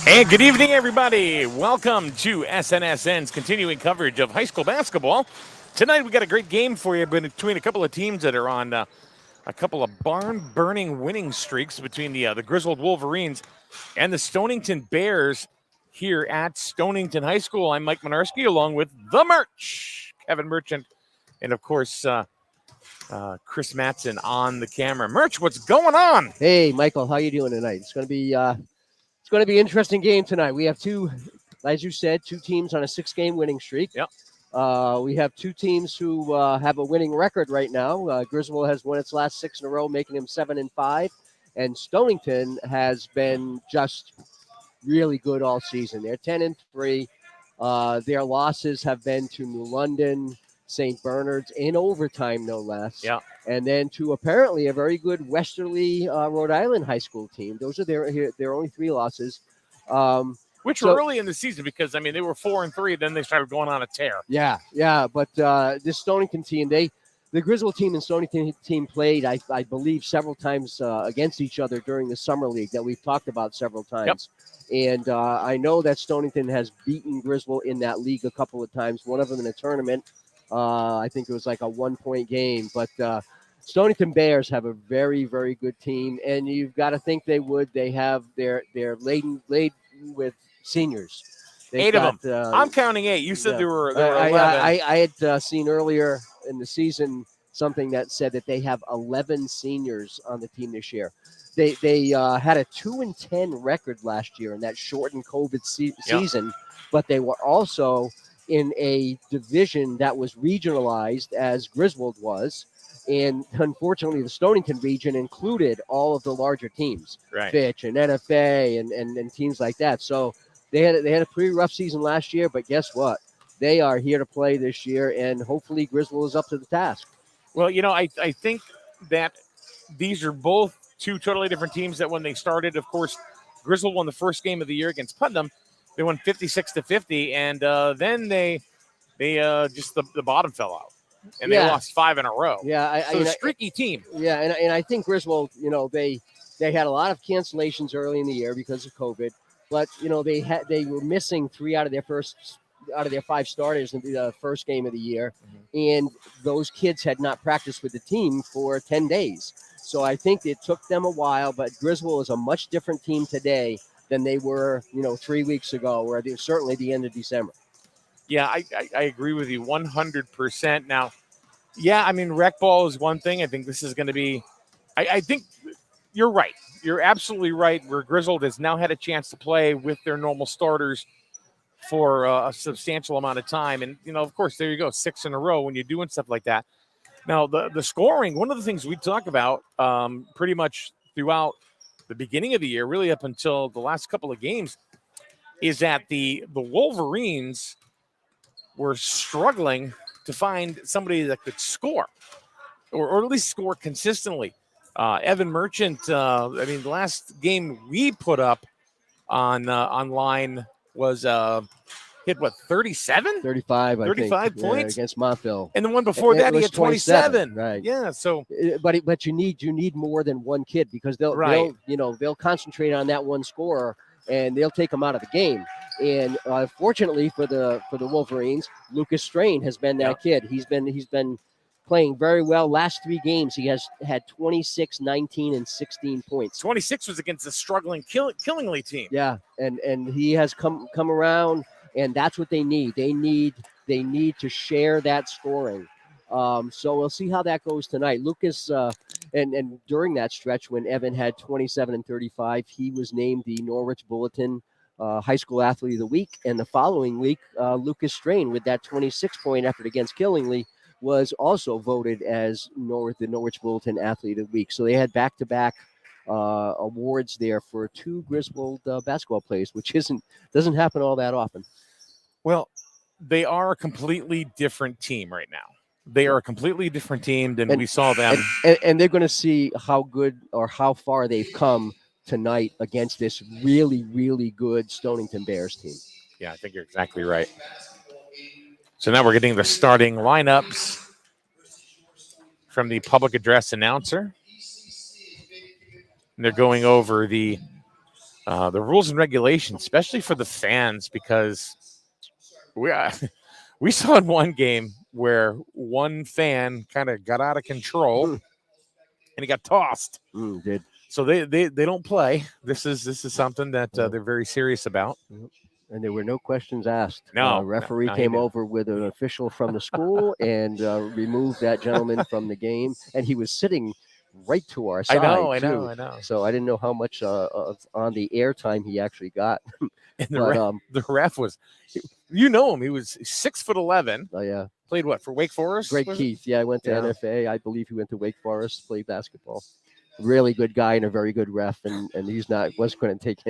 And good evening, everybody. Welcome to SNSN's continuing coverage of high school basketball. Tonight, we got a great game for you between a couple of teams that are on a couple of barn-burning winning streaks between the Griswold Wolverines and the Stonington Bears here at Stonington High School. I'm Mike Minarski, along with the Merch, Kevin Merchant, and of course, Chris Mattson on the camera. Merch, what's going on? Hey, Michael, how you doing tonight? It's going to be an interesting game tonight. We have two, as you said, two teams on a 6-game winning streak. Yep. We have two teams who have a winning record right now. Griswold has won its last 6 in a row, making them 7-5, and Stonington has been just really good all season. They're 10-3. Their losses have been to New London, St. Bernard's in overtime, no less. Yeah. And then to apparently a very good Westerly, Rhode Island high school team. Those are their only 3 losses. Which were early in the season because, I mean, they were 4-3, then they started going on a tear. Yeah. But this Stonington team, the Griswold team and Stonington team played, I believe, several times against each other during the summer league that we've talked about several times. Yep. And I know that Stonington has beaten Griswold in that league a couple of times, one of them in a tournament. I think it was like a 1-point game. But Stonington Bears have a very, very good team, and you've got to think they would. They have they're laden with seniors. They've 8 of them. I'm counting 8. You said there were 11. I had seen earlier in the season something that said that they have 11 seniors on the team this year. They had a 2-10 record last year in that shortened COVID season, but they were also in a division that was regionalized as Griswold was. And unfortunately, the Stonington region included all of the larger teams, right. Fitch and NFA and teams like that. So they had a pretty rough season last year, but guess what? They are here to play this year, and hopefully Griswold is up to the task. Well, I think that these are both 2 totally different teams that when they started, of course, Griswold won the first game of the year against Putnam. They won 56-50, and then they just the bottom fell out. And they lost 5 in a row. Yeah, so a streaky team. Yeah, and I think Griswold, they had a lot of cancellations early in the year because of COVID, but they were missing 3 out of their 5 starters in the first game of the year, and those kids had not practiced with the team for 10 days. So I think it took them a while, but Griswold is a much different team today than they were, 3 weeks ago, or certainly the end of December. Yeah, I agree with you 100%. Now, I mean, rec ball is one thing. I think this is going to be – I think you're right. You're absolutely right where Griswold has now had a chance to play with their normal starters for a substantial amount of time. And, of course, there you go, 6 in a row when you're doing stuff like that. Now, the scoring, one of the things we talk about pretty much throughout the beginning of the year, really up until the last couple of games, is that the Wolverines – were struggling to find somebody that could score or at least score consistently. Evan Merchant, the last game we put up online was hit, 37? 35, 35 points? Against Montville. And the one before that, he had 27. Right. Yeah, so. But you need more than one kid because they'll concentrate on that one scorer and they'll take them out of the game. And fortunately for the Wolverines, Lucas Strain has been that kid. He's been playing very well. Last 3 games, he has had 26, 19, and 16 points. 26 was against the struggling Killingly team. Yeah, and he has come around, and that's what they need. They need to share that scoring. So we'll see how that goes tonight. Lucas, and during that stretch when Evan had 27 and 35, he was named the Norwich Bulletin High School Athlete of the Week. And the following week, Lucas Strain, with that 26-point effort against Killingly, was also voted as the Norwich Bulletin Athlete of the Week. So they had back-to-back awards there for 2 Griswold basketball players, which doesn't happen all that often. Well, they are a completely different team right now. They are a completely different team than we saw them. And they're going to see how good or how far they've come tonight against this really, really good Stonington Bears team. Yeah, I think you're exactly right. So now we're getting the starting lineups from the public address announcer. And they're going over the the rules and regulations, especially for the fans, because we we saw in one game where one fan kind of got out of control and he got tossed. Did. So they don't play. This is something that they're very serious about. And there were no questions asked. No, Referee no, he came didn't. over with an official from the school and removed that gentleman from the game. And he was sitting right to our side. I too. know. So I didn't know how much on the air time he actually got. And But the ref was, you know him. He was 6'11". oh yeah, Played what for Wake Forest? Greg was it? Keith. Yeah, I went to Yeah. NFA. I believe he went to Wake Forest, played basketball. Really good guy and a very good ref, and he's not couldn't take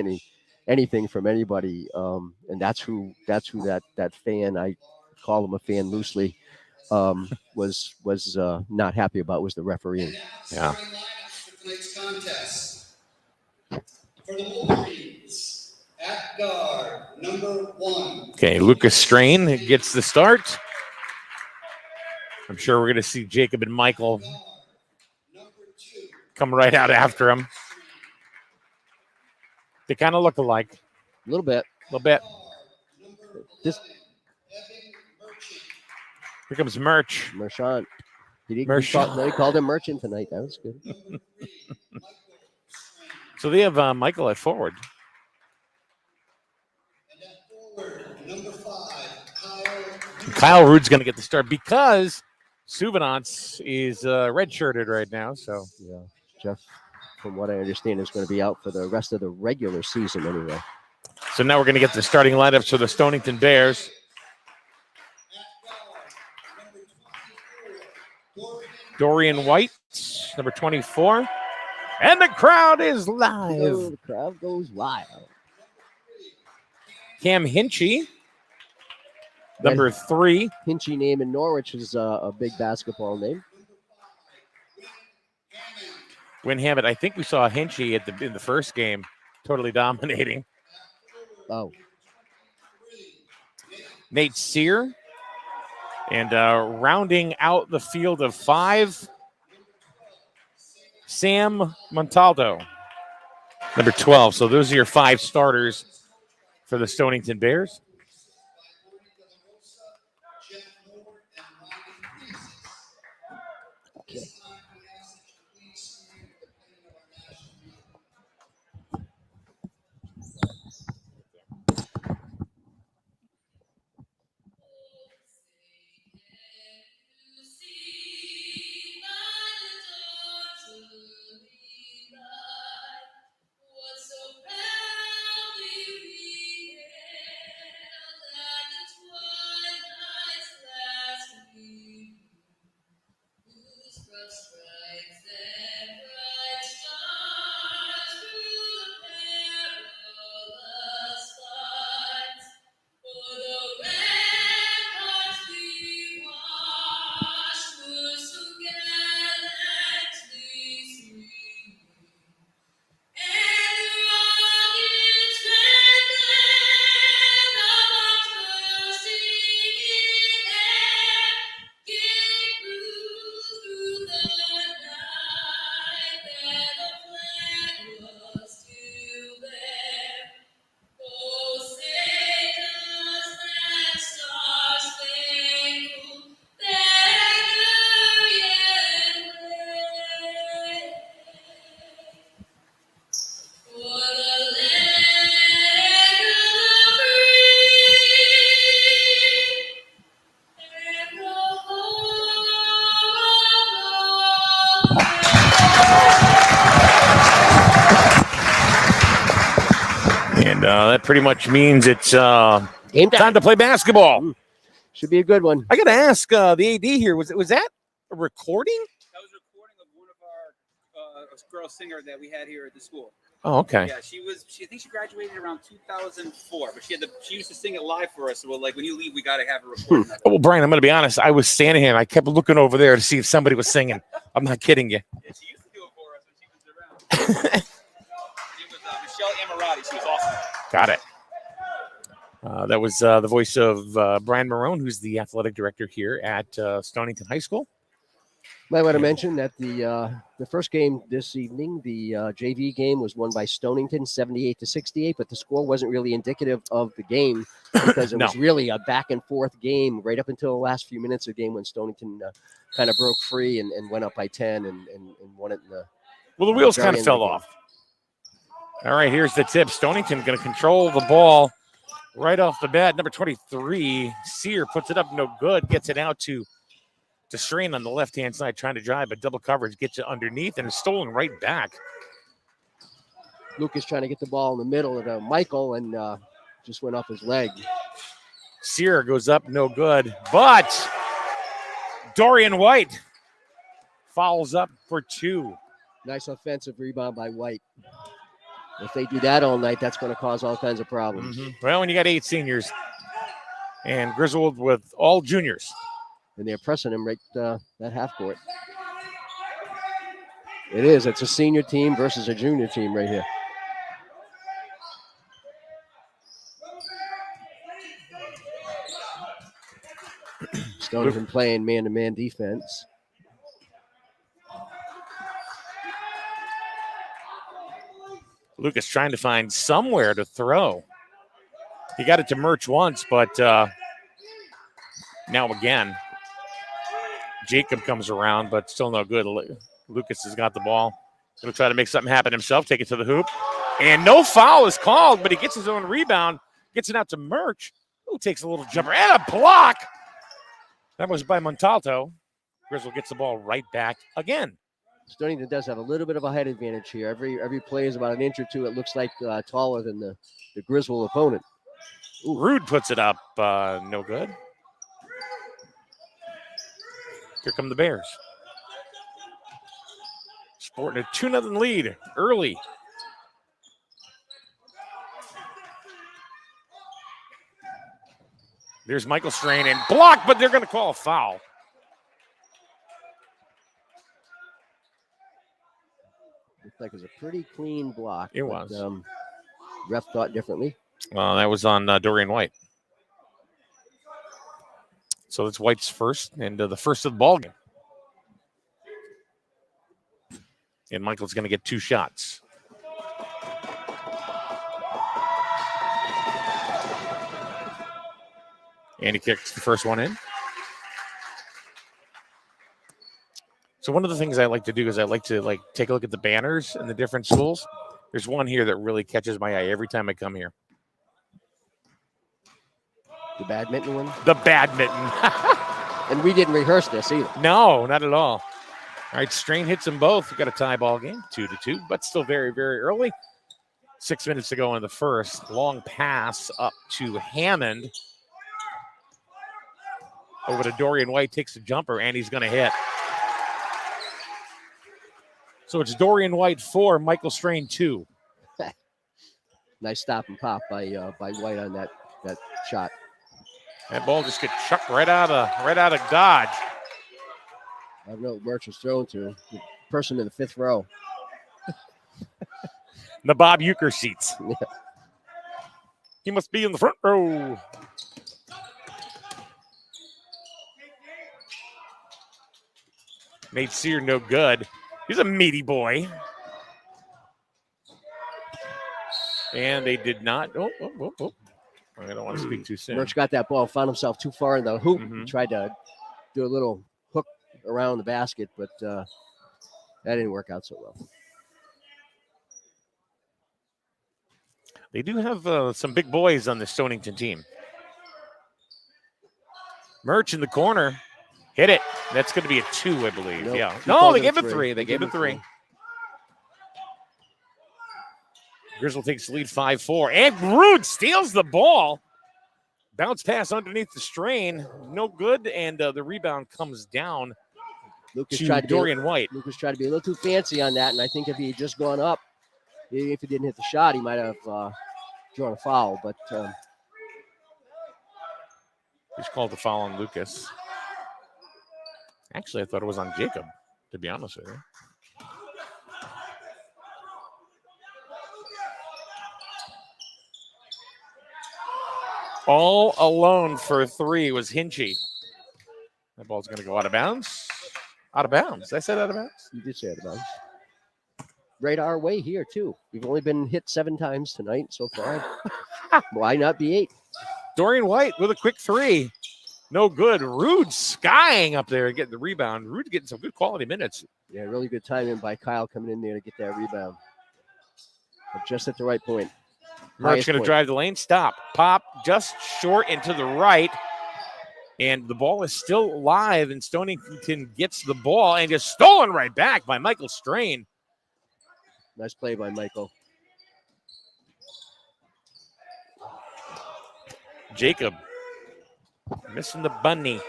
anything from anybody. And that's who that fan, I call him a fan loosely, was not happy about, was the referee. Yeah. For the Wolverines, at guard, number 1. Okay, Lucas Strain gets the start. I'm sure we're going to see Jacob and Michael come right out after him. They kind of look alike. A little bit. A little bit. This Here comes Merch. Merchant. He Merchant. called him Merchant tonight. That was good. So they have Michael at forward. And at forward, number 5, Kyle Rude's going to get the start because Suvenance is redshirted right now. So Yeah, Jeff, from what I understand, is going to be out for the rest of the regular season anyway. So now we're going to get the starting lineups for the Stonington Bears. Dorian White, number 24. And the crowd is live. Oh, the crowd goes wild. Cam Hinchy, number 3. Hinchy name in Norwich is a big basketball name. Win Hammett. I think we saw Hinchy in the first game, totally dominating. Oh, Nate Sear. And rounding out the field of 5, Sam Montaldo, number 12. So those are your 5 starters for the Stonington Bears. okay. And that pretty much means it's Game time to play basketball. Should be a good one. I got to ask the AD here, was that a recording? That was a recording of one of our girl singer that we had here at the school. Oh, okay. Yeah, I think she graduated around 2004, but she used to sing it live for us. So like when you leave, we got to have a recording. of it. Well, Brian, I'm going to be honest. I was standing here and I kept looking over there to see if somebody was singing. I'm not kidding you. Yeah, she used to do it for us when she was around. It was Michelle Amirati. She was awesome. Got it. That was the voice of Brian Marone, who's the athletic director here at Stonington High School. Might want to mention that the first game this evening, the JV game, was won by Stonington, 78-68. But the score wasn't really indicative of the game because it No. was really a back and forth game right up until the last few minutes of the game when Stonington kind of broke free and went up by 10 and won it. Well, the wheels very kind of end of fell the game. off. All right, here's the tip. Stonington going to control the ball right off the bat. Number 23, Sear puts it up, no good. Gets it out to Strain on the left-hand side, trying to drive, but double coverage gets it underneath, and it's stolen right back. Lucas trying to get the ball in the middle of Michael and just went off his leg. Sear goes up, no good. But Dorian White fouls up for 2. Nice offensive rebound by White. If they do that all night, that's going to cause all kinds of problems. Well, when you got 8 seniors and Griswold with all juniors. And they're pressing him right that half court. It is. It's a senior team versus a junior team right here. Stonington playing man-to-man defense. Lucas trying to find somewhere to throw. He got it to Murch once, but now again, Jacob comes around, but still no good. Lucas has got the ball. Going to try to make something happen himself, take it to the hoop. And no foul is called, but he gets his own rebound, gets it out to Murch, who takes a little jumper and a block. That was by Montalto. Griswold gets the ball right back again. Stonington does have a little bit of a height advantage here. Every play is about an inch or two. It looks like taller than the Griswold opponent. Ooh. Rude puts it up. No good. Here come the Bears. Sporting a 2-0 lead early. There's Michael Strain and blocked, but they're going to call a foul. Looked like it was a pretty clean block. It was. Ref thought differently. Well, that was on Dorian White. So that's White's first and the first of the ball game. And Michael's going to get 2 shots. And he kicks the first one in. So one of the things I like to do is I like to take a look at the banners in the different schools. There's one here that really catches my eye every time I come here. The badminton one? The badminton. And we didn't rehearse this either. No, not at all. All right, Strain hits them both. We've got a tie ball game, 2-2, but still very, very early. 6 minutes to go in the first. Long pass up to Hammond. Over to Dorian White, takes a jumper, and he's going to hit. So it's Dorian White 4, Michael Strain 2. Nice stop and pop by White on that shot. That ball just gets chucked right out of Dodge. I don't know what Murch was thrown to. The person in the 5th row. The Bob Euchre seats. Yeah. He must be in the front row. Nate Sear, no good. He's a meaty boy. And they did not. Oh. I don't want to speak too soon. Murch got that ball, found himself too far in the hoop. Mhm. He tried to do a little hook around the basket, but that didn't work out so well. They do have some big boys on the Stonington team. Murch in the corner. Hit it. That's going to be a 2, I believe. Nope. Yeah. He No, called they it gave it a 3. They gave it 3. Griswold takes the lead 5-4. And Rude steals the ball. Bounce pass underneath the Strain. No good. And the rebound comes down Lucas to tried to Dorian White. Lucas tried to be a little too fancy on that, and I think if he had just gone up, if he didn't hit the shot, he might have drawn a foul. But He's called the foul on Lucas. Actually, I thought it was on Jacob, to be honest with you. All alone for 3 was Hinchy. That ball's going to go out of bounds. Out of bounds. I said out of bounds. You did say out of bounds. Right our way here, too. We've only been hit 7 times tonight so far. Why not be 8? Dorian White with a quick 3. No good. Rude skying up there and getting the rebound. Rude getting some good quality minutes. Yeah, really good timing by Kyle coming in there to get that rebound. But just at the right point. Mark's going to drive the lane. Stop. Pop just short and to the right. And the ball is still live, and Stonington gets the ball and just stolen right back by Michael Strain. Nice play by Michael. Jacob missing the bunny.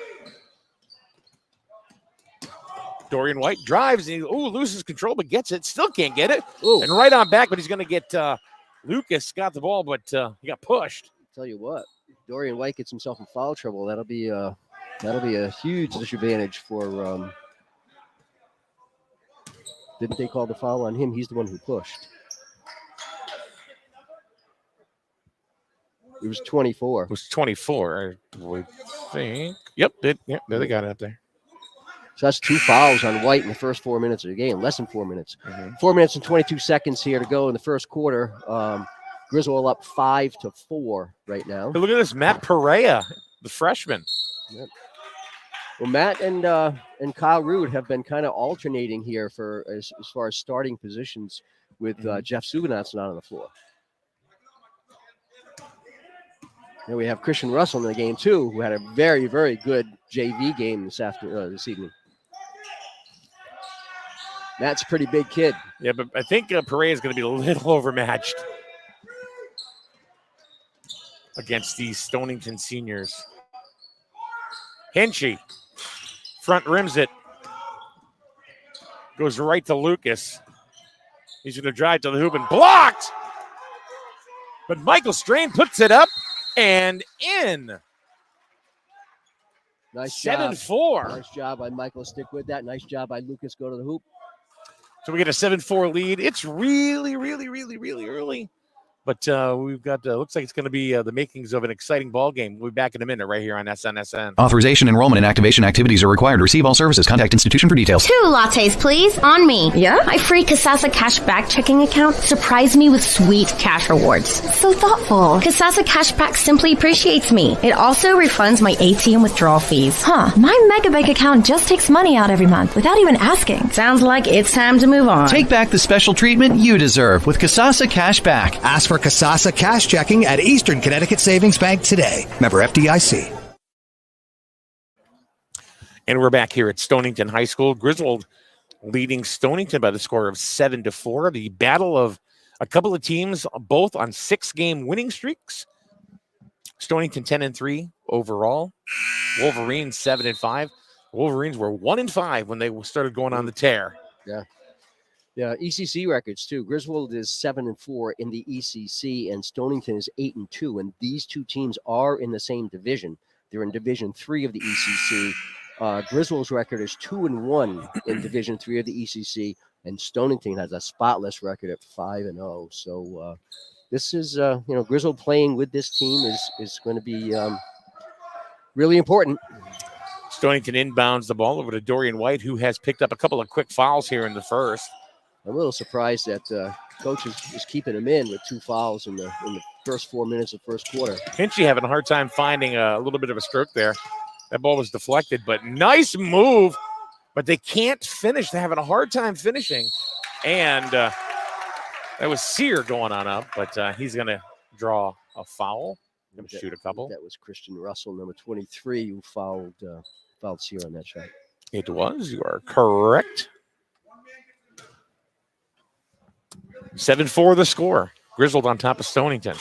Dorian White drives and loses control, but gets it. Still can't get it. Ooh. And right on back, but he's going to get Lucas got the ball, but he got pushed. Tell you what, Dorian White gets himself in foul trouble. That'll be a huge disadvantage for. Didn't they call the foul on him? He's the one who pushed. It was 24. It was 24, I would think. Yep, there they got it up there. So that's 2 fouls on White in the first 4 minutes of the game, less than 4 minutes. Mm-hmm. 4 minutes and 22 seconds here to go in the first quarter. Griswold up 5-4 right now. Hey, look at this, Matt Perea, the freshman. Yep. Well, Matt and Kyle Rude have been kind of alternating here for as far as starting positions with Jeff Suganat's not on the floor. And we have Christian Russell in the game too, who had a very, very good JV game this evening. Matt's a pretty big kid. Yeah, but I think Perea is going to be a little overmatched against these Stonington seniors. Henchy, front rims it. Goes right to Lucas. He's going to drive to the hoop and blocked. But Michael Strain puts it up and in. Nice job. 7-4. Nice job by Michael. Stick with that. Nice job by Lucas. Go to the hoop. So we get a 7-4 lead. It's really, really, really, really early. But we've got, looks like it's going to be the makings of an exciting ball game. We'll be back in a minute right here on SNSN. Authorization, enrollment, and activation activities are required. Receive all services. Contact institution for details. 2 lattes, please, on me. Yeah? My free Kasasa Cashback checking account surprised me with sweet cash rewards. So thoughtful. Kasasa Cashback simply appreciates me. It also refunds my ATM withdrawal fees. My Megabank account just takes money out every month without even asking. Sounds like it's time to move on. Take back the special treatment you deserve with Kasasa Cashback. Ask for Kasasa Cash Checking at Eastern Connecticut Savings Bank today. Member FDIC. And we're back here at Stonington High School. Griswold leading Stonington by the score of 7-4. The battle of a couple of teams, both on 6-game winning streaks. Stonington 10-3 overall. Wolverines 7-5. Wolverines were 1-5 when they started going on the tear. Yeah. Yeah, ECC records too. Griswold is 7-4 in the ECC, and Stonington is 8-2. And these two teams are in the same division. They're in Division 3 of the ECC. Griswold's record is 2-1 in Division 3 of the ECC, and Stonington has a spotless record at 5-0. So this is, Griswold playing with this team is going to be really important. Stonington inbounds the ball over to Dorian White, who has picked up a couple of quick fouls here in the first. I'm a little surprised that coach is keeping him in with 2 fouls in the first 4 minutes of first quarter. Hinchy having a hard time finding a little bit of a stroke there. That ball was deflected, but nice move. But they can't finish. They're having a hard time finishing. And that was Sear going on up, but he's going to draw a foul. Going to shoot a couple. That was Christian Russell, number 23, who fouled Sear on that shot. It was. You are correct. 7-4 the score. Griswold on top of Stonington.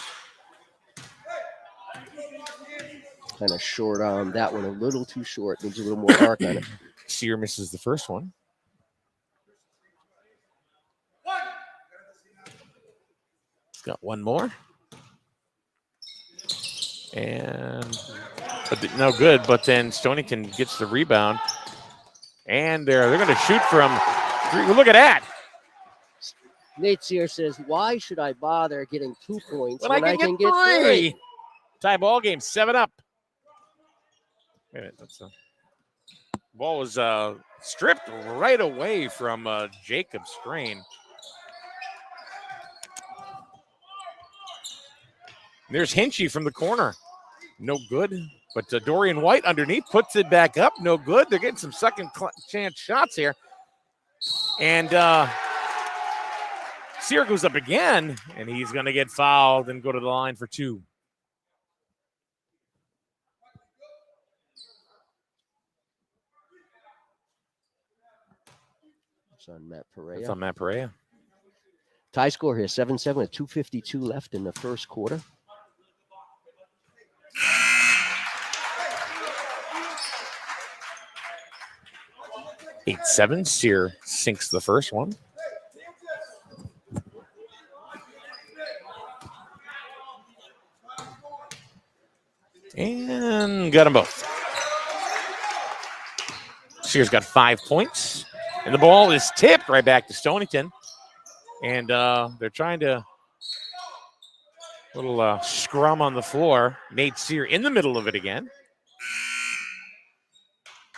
Kind of short on that one, a little too short. Needs a little more arc on it. Sear misses the first one. Got one more. And no good, but then Stonington gets the rebound. And they're going to shoot from 3. Look at that. Nate Sear says, why should I bother getting 2 points when I can get 3? Tie ball game, 7 up. Wait a minute, Ball was stripped right away from Jacob Strain. There's Hinchy from the corner. No good. But Dorian White underneath puts it back up. No good. They're getting some second chance shots here. And Sear goes up again, and he's going to get fouled and go to the line for 2. It's on Matt Perea. It's on Matt Perea. Tie score here, 7-7 with 2:52 left in the first quarter. Eight 7. Sear sinks the first one. And got them both. Sear's got 5 points. And the ball is tipped right back to Stonington. And they're trying to little scrum on the floor. Nate Sear in the middle of it again.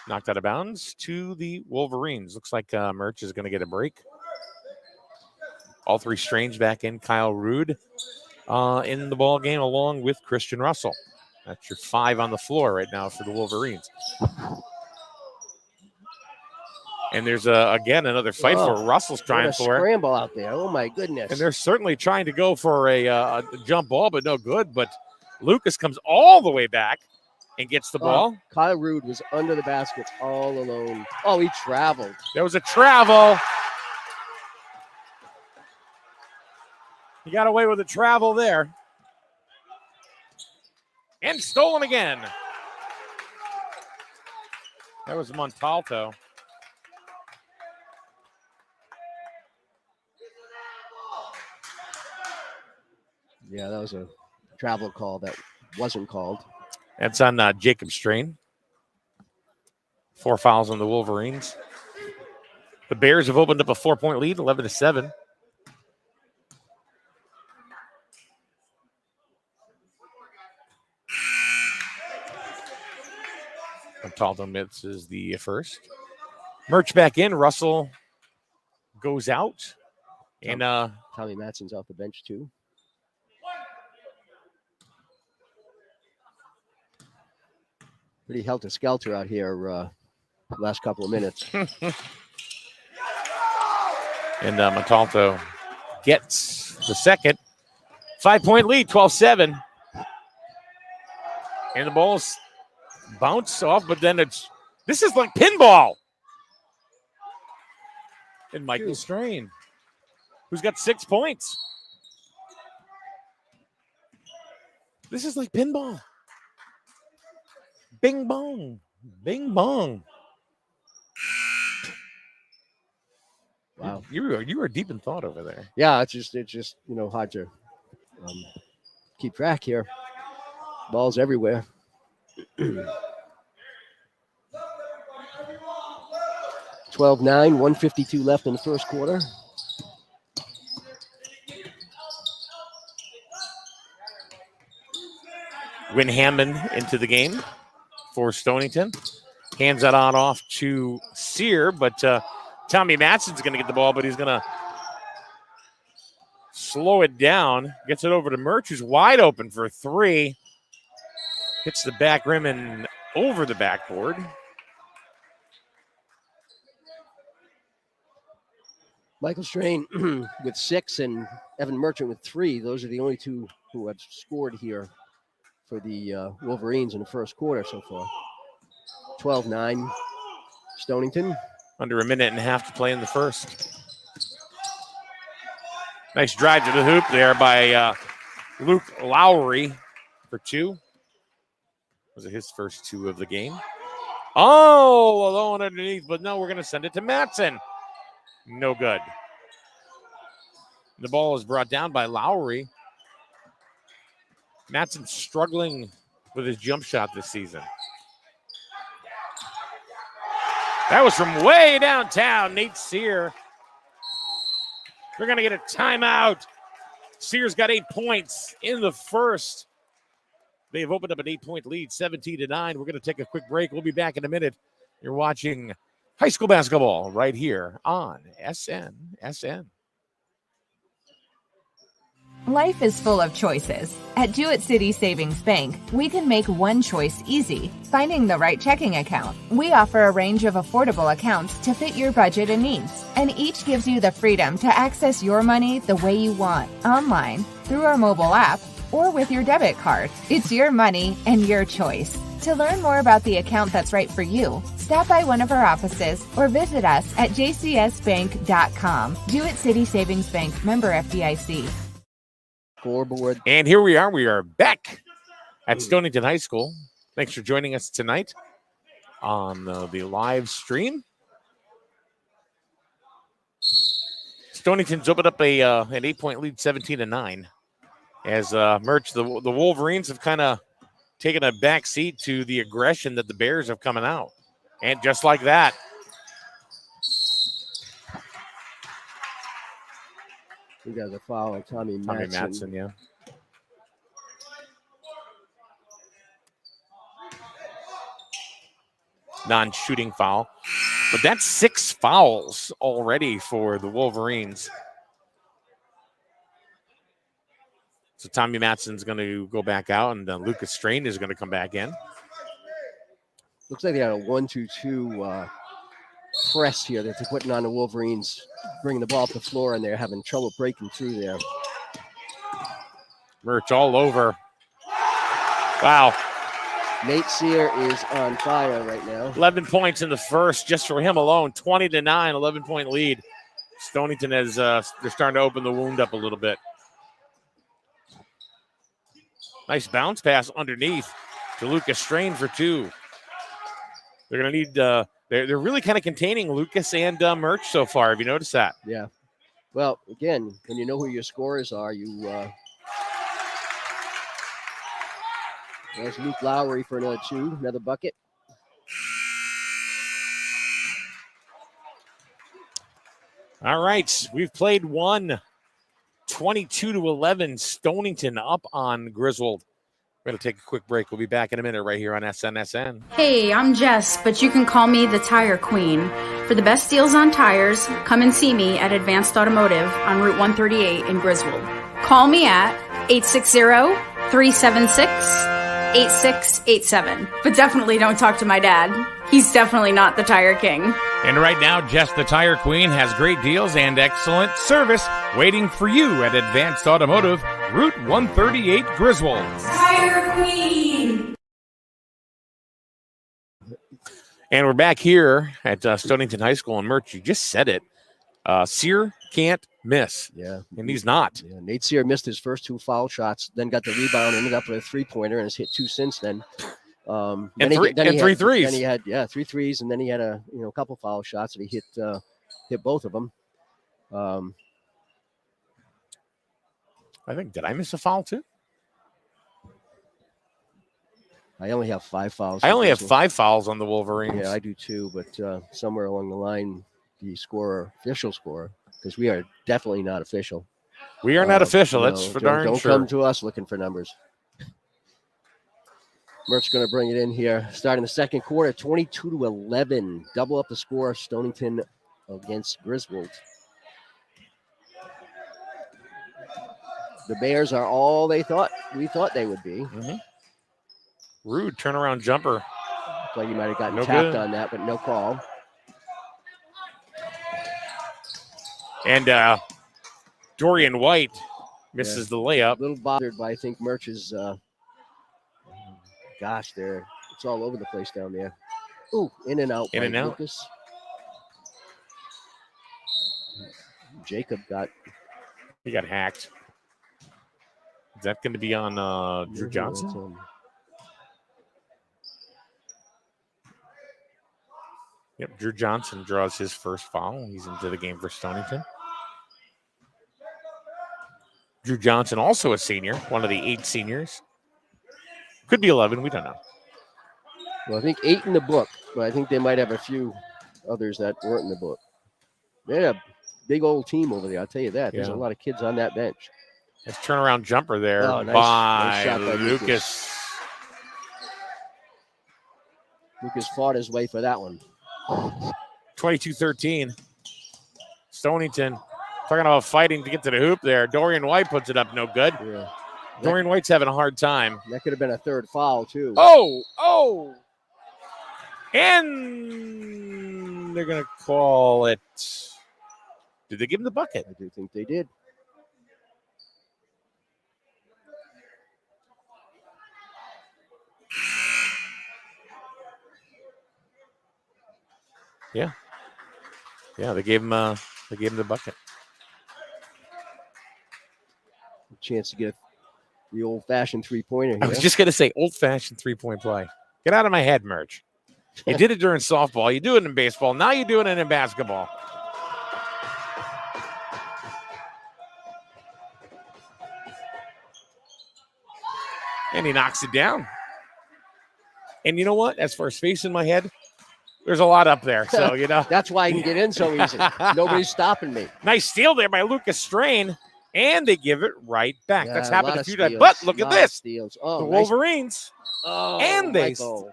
Knocked out of bounds to the Wolverines. Looks like Murch is going to get a break. All 3 Strange back in. Kyle Rude in the ball game along with Christian Russell. That's your 5 on the floor right now for the Wolverines. And there's again another fight for Russell's trying for it. Scramble out there. Oh my goodness. And they're certainly trying to go for a jump ball, but no good. But Lucas comes all the way back and gets the ball. Kyle Rude was under the basket all alone. Oh, he traveled. There was a travel. He got away with a travel there. And stolen again. That was Montalto. Yeah, that was a travel call that wasn't called. That's on Jacob Strain. 4 fouls on the Wolverines. The Bears have opened up a 4-point lead, 11-7. Montalto misses the first. Murch back in. Russell goes out. And Tommy Matson's off the bench too. Pretty helter-skelter out here last couple of minutes. And Montalto gets the second. 5-point lead, 12-7. And the ball's bounced off, but then this is like pinball. And Michael Strain, who's got 6 points. This is like pinball. Bing bong. Bing bong. Wow. You were deep in thought over there. Yeah, it's just hard to keep track here. Balls everywhere. 12-9, 1:52 left in the first quarter. Win Hammond into the game for Stonington. Hands that on off to Sear, but Tommy Matson's going to get the ball, but he's going to slow it down. Gets it over to Murch, who's wide open for 3. Hits the back rim and over the backboard. Michael Strain with 6 and Evan Merchant with 3. Those are the only 2 who have scored here for the Wolverines in the first quarter so far. 12-9, Stonington. Under a minute and a half to play in the first. Nice drive to the hoop there by Luke Lowry for 2. Was it his first 2 of the game? Oh, alone underneath, but no, we're going to send it to Matson. No good. The ball is brought down by Lowry. Matson struggling with his jump shot this season. That was from way downtown, Nate Sear. We're going to get a timeout. Sear's got 8 points in the first. They've opened up an 8-point lead, 17-9. We're going to take a quick break. We'll be back in a minute You're watching high school basketball right here on SNSN. Life is full of choices. At Jewett City Savings Bank, we can make one choice easy, finding the right checking account. We offer a range of affordable accounts to fit your budget and needs, and each gives you the freedom to access your money the way you want, online, through our mobile app, or with your debit card. It's your money and your choice. To learn more about the account that's right for you, stop by one of our offices or visit us at jcsbank.com. Jewett City Savings Bank, member FDIC. Scoreboard. And here we are. We are back at Stonington High School. Thanks for joining us tonight on the live stream. Stonington's opened up an 8-point lead, 17-9. As Merch, the Wolverines have kind of taken a back seat to the aggression that the Bears have coming out. And just like that, We got a foul on Tommy Matson. yeah. Non-shooting foul. But that's 6 fouls already for the Wolverines. So Tommy Matson's going to go back out, and Lucas Strain is going to come back in. Looks like they had a 1-2-2 press here that they're putting on the Wolverines, bringing the ball up the floor, and they're having trouble breaking through there. Merch all over. Wow. Nate Sear is on fire right now. 11 points in the first just for him alone. 20-9, 11-point lead. Stonington has they're starting to open the wound up a little bit. Nice bounce pass underneath to Lucas Strain for 2. They're going to need they're really kind of containing Lucas and Merch so far. Have you noticed that? Yeah. Well, again, when you know who your scorers are, there's Luke Lowry for another 2, another bucket. All right, we've played one. 22-11, Stonington up on Griswold. We're going to take a quick break. We'll be back in a minute right here on SNSN. Hey, I'm Jess, but you can call me the Tire Queen. For the best deals on tires, come and see me at Advanced Automotive on Route 138 in Griswold. Call me at 860-376-8687. But definitely don't talk to my dad. He's definitely not the Tire King. And right now, Jess the Tire Queen has great deals and excellent service waiting for you at Advanced Automotive, Route 138, Griswold. Tire Queen! And we're back here at Stonington High School. And Merch, you just said it. Sear can't miss. Yeah. And he's not. Yeah, Nate Sear missed his first 2 foul shots, then got the rebound, ended up with a 3-pointer, and has hit 2 since then. And 3 threes. Then he had 3 threes, and then he had a couple foul shots that he hit both of them. I think, did I miss a foul too? I only have 5 fouls. I only have 5 fouls on the Wolverines. Yeah, I do too, but somewhere along the line, the official scorer, because we are definitely not official. We are not official. That's for darn don't sure. Don't come to us looking for numbers. Merck's going to bring it in here. Starting the second quarter, 22-11. Double up the score, Stonington against Griswold. The Bears are all we thought they would be. Mm-hmm. Rude turnaround jumper. Looks like he might have gotten No tapped good. on that, but no call. And Dorian White misses the layup. A little bothered by, I think, Merch's. Gosh, it's all over the place down there. Ooh, in and out. In and out. Lucas. Jacob got hacked. Is that going to be on Drew Johnson? Yep, Drew Johnson draws his first foul. He's into the game for Stonington. Drew Johnson, also a senior, one of the 8 seniors. Could be 11, we don't know. Well, I think 8 in the book, but I think they might have a few others that weren't in the book. They had a big old team over there, I'll tell you that. There's a lot of kids on that bench. Nice turnaround jumper there nice shot by Lucas. Lucas fought his way for that one. 22-13. Stonington talking about fighting to get to the hoop there. Dorian White puts it up no good. Yeah. Dorian White's having a hard time. That could have been a third foul, too. Oh. And they're going to call it. Did they give him the bucket? I do think they did. Yeah, they gave him the bucket. Chance to get the old-fashioned three-pointer here. I was just going to say old-fashioned three-point play. Get out of my head, Merch. You did it during softball. You do it in baseball. Now you're doing it in basketball. And he knocks it down. And you know what? As far as space in my head, there's a lot up there. So, That's why I can get in so easy. Nobody's stopping me. Nice steal there by Lucas Strain. And they give it right back. Yeah, That's happened a few times. steals. But look at this. Steals. The Oh, Wolverines. Oh, and Michael.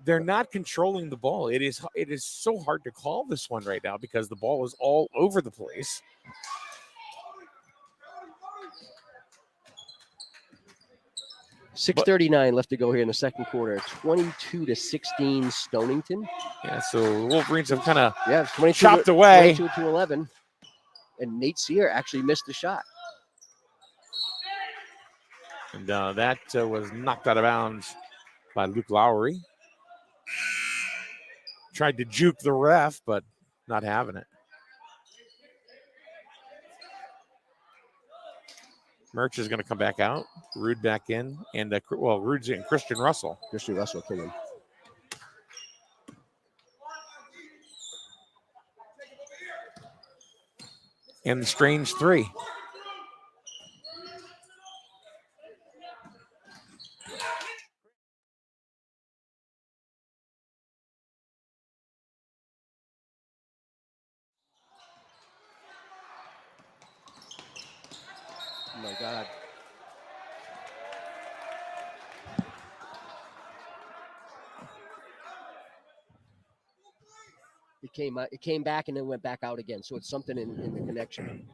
they're not controlling the ball. It is so hard to call this one right now because the ball is all over the place. .6:39 left to go here in the second quarter. 22-16 Stonington. Yeah, so the Wolverines have kind of it's chopped away. 22-11. And Nate Sear actually missed the shot. And that was knocked out of bounds by Luke Lowry. Tried to juke the ref, but not having it. Merch is going to come back out. Rude back in. And, Rude's in. Christian Russell. Christian Russell came in. And the strange three. Oh, my God. It came back and then went back out again. So it's something in the connection.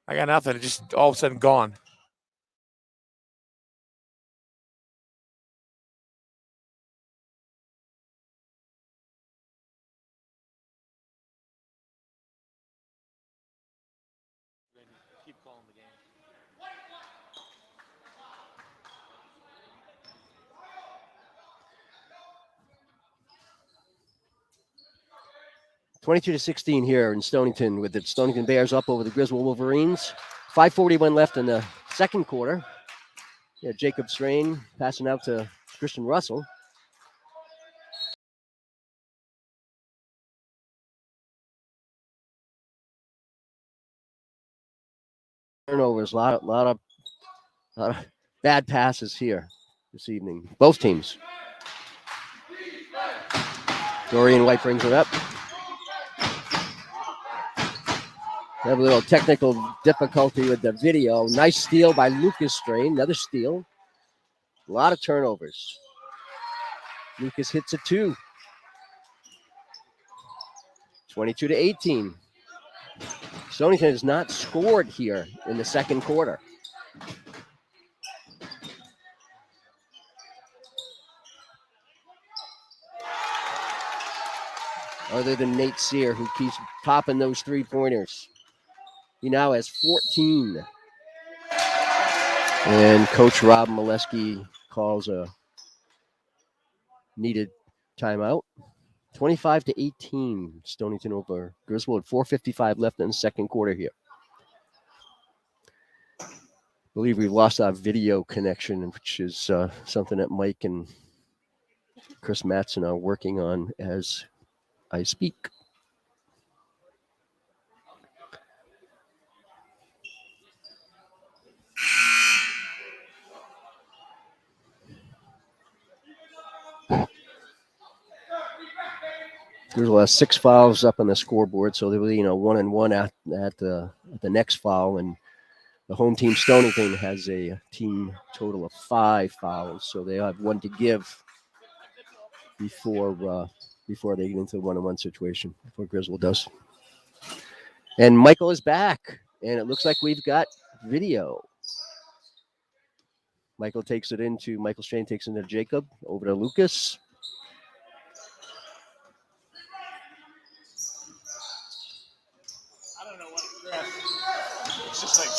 I got nothing. It just all of a sudden gone. Keep calling the game. .22-16 here in Stonington with the Stonington Bears up over the Griswold Wolverines. 5:41 left in the second quarter. Yeah, Jacob Strain passing out to Christian Russell. Turnovers, a lot of bad passes here this evening. Both teams. Dorian White brings it up. Have a little technical difficulty with the video. Nice steal by Lucas Strain. Another steal. A lot of turnovers. Lucas hits a two. 22-18. Stonington has not scored here in the second quarter. Other than Nate Sear, who keeps popping those three-pointers. He now has 14. And Coach Rob Molesky calls a needed timeout. 25-18, Stonington over Griswold. 4:55 left in the second quarter here. I believe we've lost our video connection, which is something that Mike and Chris Mattson are working on as I speak. Griswold has 6 fouls up on the scoreboard, so they'll be 1-1 at the next foul, and the home team Stonington has a team total of 5 fouls, so they have 1 to give before they get into a 1-on-1 situation. Before Griswold does. And Michael is back, and it looks like we've got video. Michael Strain takes it into Jacob, over to Lucas. I don't know what it's just like.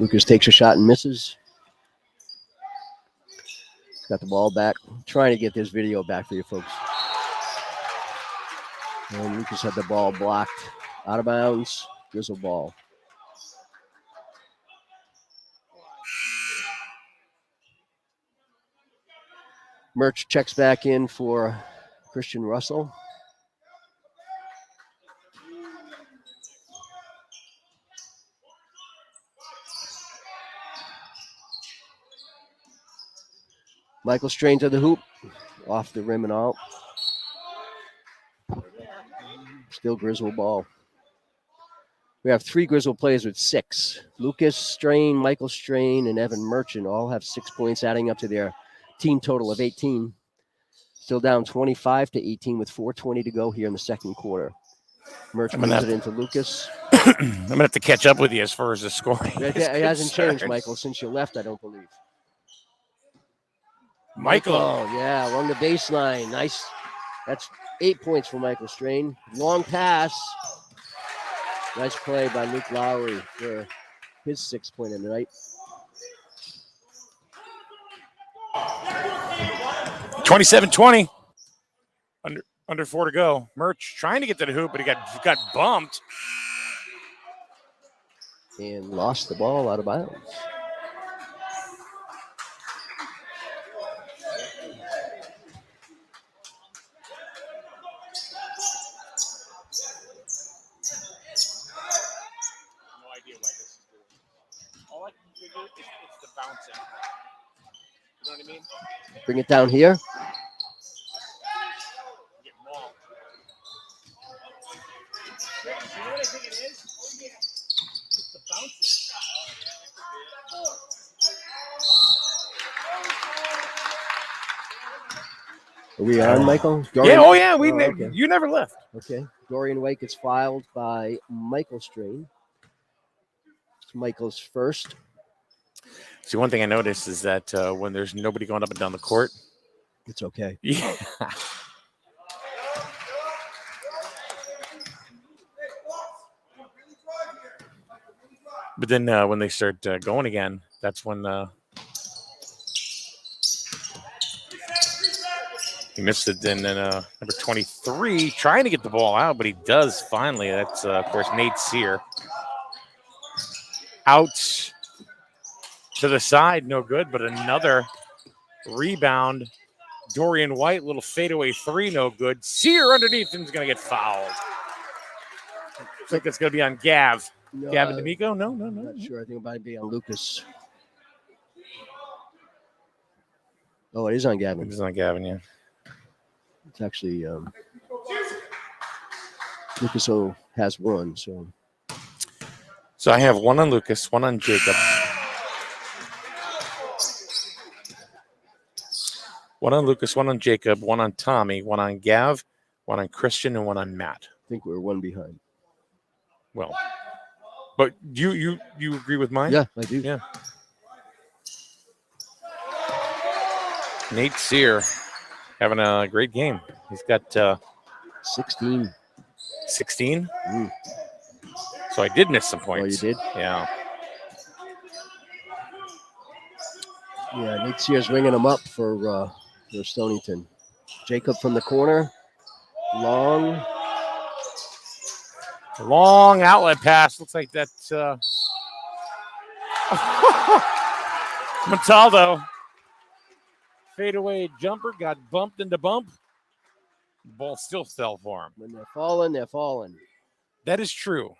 Lucas takes a shot and misses. Got the ball back. Trying to get this video back for you folks. And Lucas had the ball blocked out of bounds. Griswold ball. Murch checks back in for Christian Russell. Michael Strain to the hoop. Off the rim and out. Still Griswold ball. We have 3 Griswold players with 6. Lucas Strain, Michael Strain, and Evan Merchant all have 6 points, adding up to their team total of 18. Still down 25-18 with 4:20 to go here in the second quarter. Merchant moves it into Lucas. I'm going to have to catch up with you as far as the scoring. It hasn't changed, Michael, since you left, I don't believe. Michael. Yeah, along the baseline. Nice. That's 8 points for Michael Strain. Long pass. Nice play by Luke Lowry for his 6th point of the night. 27-20. Under 4 to go. Murch trying to get to the hoop, but he got bumped. And lost the ball out of bounds. It's the bouncing. You know what I mean? Bring it down here. You know what I think it is? It's the bouncing. Are we on, Michael? Okay. You never left. Okay. Dorian White gets fouled by Michael Strain. It's Michael's first. See, one thing I noticed is that when there's nobody going up and down the court, it's okay. Yeah. But then when they start going again, that's when he missed it. And then number 23 trying to get the ball out, but he does finally. That's, of course, Nate Sear. Out to the side, no good, but another rebound. Dorian White, little fadeaway 3, no good. Sear underneath him is going to get fouled. I think that's going to be on Gav. No, Gavin D'Amico? No. Not sure. I think it might be on Lucas. Oh, it is on Gavin. It is on Gavin, yeah. It's actually Lucas has 1, so. So I have 1 on Lucas, 1 on Jacob. 1 on Lucas, 1 on Jacob, 1 on Tommy, 1 on Gav, 1 on Christian, and 1 on Matt. I think we're 1 behind. Well, but you agree with mine? Yeah, I do. Yeah. Nate Sear having a great game. He's got 16. 16? So I did miss some points. Oh, you did? Yeah. Yeah, Nate Sear's ringing them up for Stonington. Jacob from the corner. Long outlet pass. Looks like that's Montaldo. Fadeaway jumper got bumped into bump. Ball still fell for him. When they're falling, they're falling. That is true.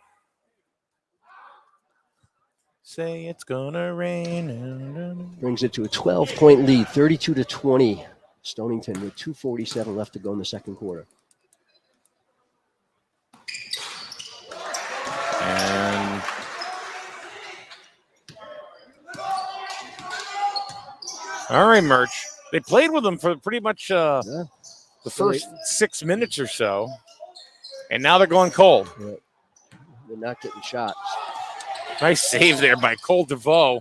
Say it's gonna rain. Brings it to a 12-point lead, 32-20. Stonington with 2:47 left to go in the second quarter. And all right, Merch. They played with them for pretty much the first 6 minutes or so, and now they're going cold. Yeah. They're not getting shots. Nice save there by Cole DeVoe.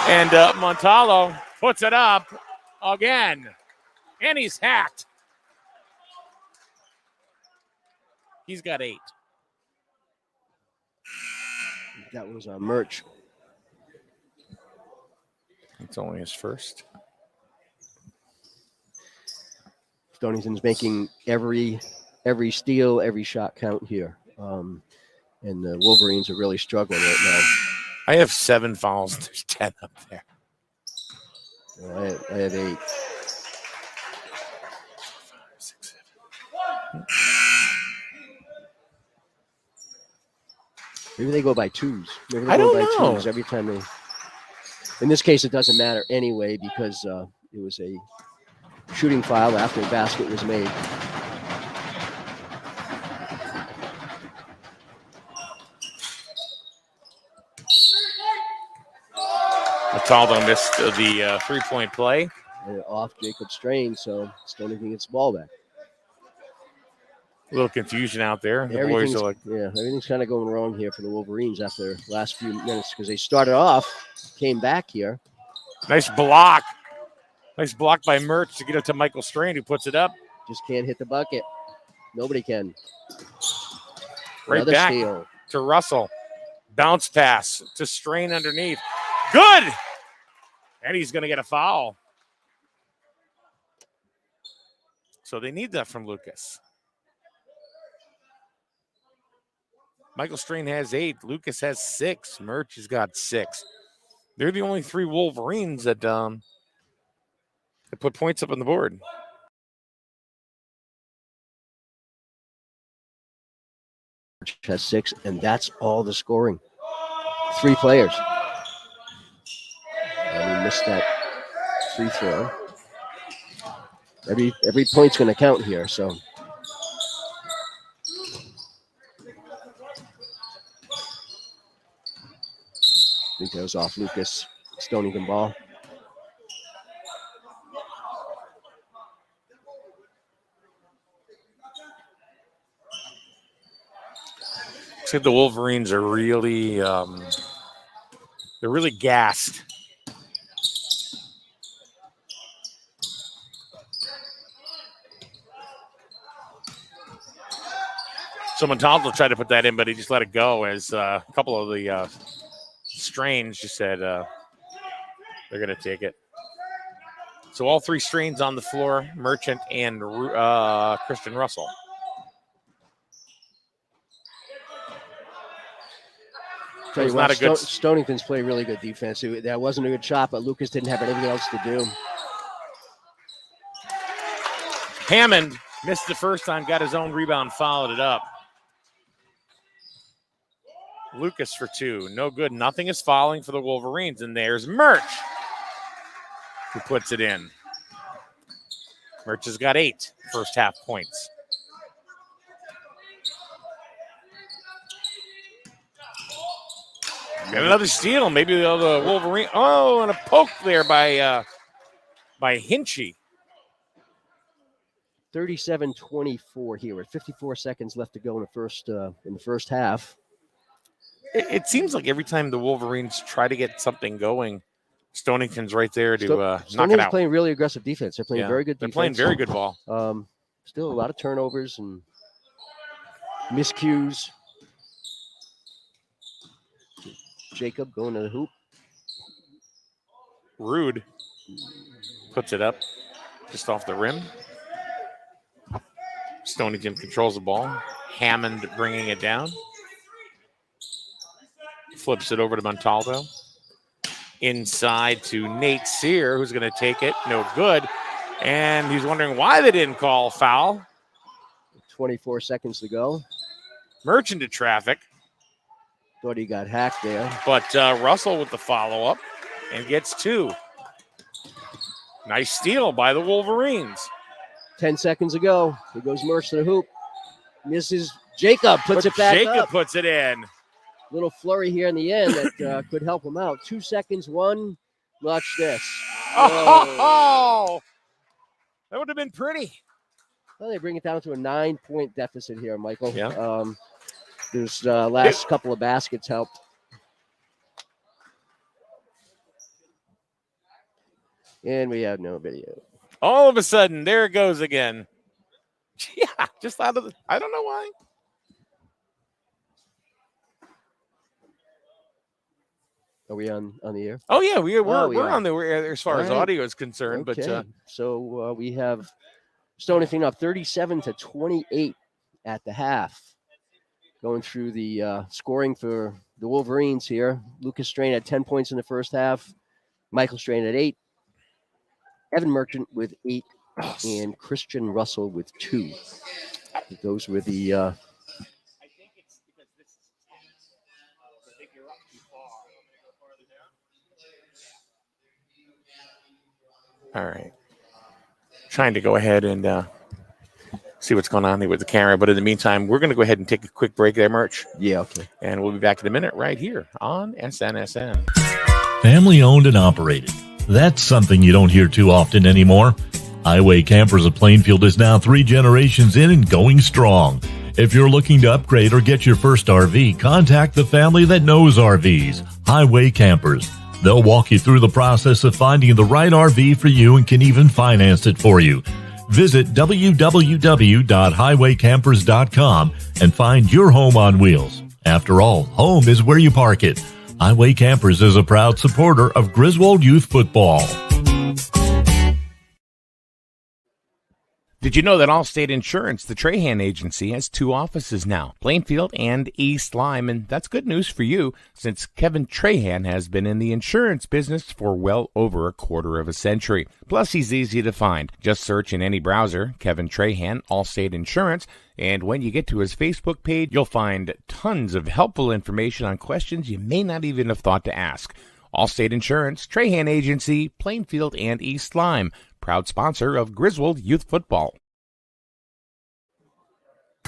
And Montalvo puts it up again, and he's hacked. He's got 8. That was Merch. It's only his first. Stonington's making every steal, every shot count here. And the Wolverines are really struggling right now. I have 7 fouls. There's 10 up there. I have 8. 6, 7. Maybe they go by twos. Maybe they I go don't by know. twos every time they. In this case, it doesn't matter anyway because it was a shooting foul after the basket was made. Montalvo missed the 3-point play. And off Jacob Strain, so Stonington gets the ball back. A little confusion out there. The boys are like, everything's kind of going wrong here for the Wolverines after the last few minutes because they started off, came back here. nice block. Nice block by Mertz to get it to Michael Strain, who puts it up. Just can't hit the bucket. Nobody can. Right Another back steal. to Russell. Bounce pass to Strain underneath. Good! And he's going to get a foul. So they need that from Lucas. Michael Strain has 8. Lucas has 6. Merch has got 6. They're the only 3 Wolverines that put points up on the board. Has 6, and that's all the scoring. 3 players. And he missed that free throw. Every point's going to count here, so. It goes off Lucas. Stonington ball. Looks like the Wolverines are really, they're really gassed. So Montalvo tried to put that in, but he just let it go as a couple of the Strains just said they're going to take it. So all 3 Strains on the floor, Merchant and Christian Russell. Tell you not what, a good Stonington's played really good defense. That wasn't a good shot, but Lucas didn't have anything else to do. Hammond missed the first time, got his own rebound, followed it up. Lucas for 2. No good. Nothing is falling for the Wolverines. And there's Merch, who puts it in. Merch has got 8 first half points. And another steal. Maybe the Wolverine. Oh, and a poke there by Hinchy. 37-24 here with 54 seconds left to go in the first half. It seems like every time the Wolverines try to get something going, Stonington's right there to knock it Stonington's out. playing really aggressive defense. They're playing very good defense. They're playing very good ball. Still a lot of turnovers and miscues. Jacob going to the hoop. Rude puts it up just off the rim. Stonington controls the ball. Hammond bringing it down. Flips it over to Montalvo. Inside to Nate Sear, who's going to take it. No good. And he's wondering why they didn't call foul. 24 seconds to go. Merchant to traffic. Thought he got hacked there. But Russell with the follow-up and gets 2. Nice steal by the Wolverines. 10 seconds ago. Here goes Merckx to the hoop. Misses. Jacob puts it back Jacob up. puts it in. Little flurry here in the end that could help him out. 2 seconds, 1. Watch this. Oh, that would have been pretty. Well, they bring it down to a 9-point deficit here, Michael. Yeah. There's last couple of baskets helped. And we have no video. All of a sudden, there it goes again. Yeah, just out of the, I don't know why. Are we on the air? Oh yeah, we're are. on there as far as audio is concerned. Okay. But so we have Stonington up 37-28 at the half. Going through the scoring for the Wolverines here. Lucas Strain had 10 points in the first half. Michael Strain at 8. Evan Merchant with 8. And Christian Russell with 2. Those were the I think it's because this is I think you're up too far. All right. Trying to go ahead and see what's going on there with the camera. But in the meantime, we're going to go ahead and take a quick break there, Merch. Yeah, okay. And we'll be back in a minute right here on SNSN. Family owned and operated. That's something you don't hear too often anymore. Highway Campers of Plainfield is now 3 generations in and going strong. If you're looking to upgrade or get your first RV, contact the family that knows RVs, Highway Campers. They'll walk you through the process of finding the right RV for you and can even finance it for you. Visit www.highwaycampers.com and find your home on wheels. After all, home is where you park it. Highway Campers is a proud supporter of Griswold Youth Football. Did you know that Allstate Insurance, the Trahan agency, has 2 offices now, Plainfield and East Lyme, and that's good news for you since Kevin Trahan has been in the insurance business for well over a quarter of a century. Plus, he's easy to find. Just search in any browser, Kevin Trahan, Allstate Insurance, and when you get to his Facebook page, you'll find tons of helpful information on questions you may not even have thought to ask. Allstate Insurance, Trahan Agency, Plainfield and East Lyme, proud sponsor of Griswold Youth Football.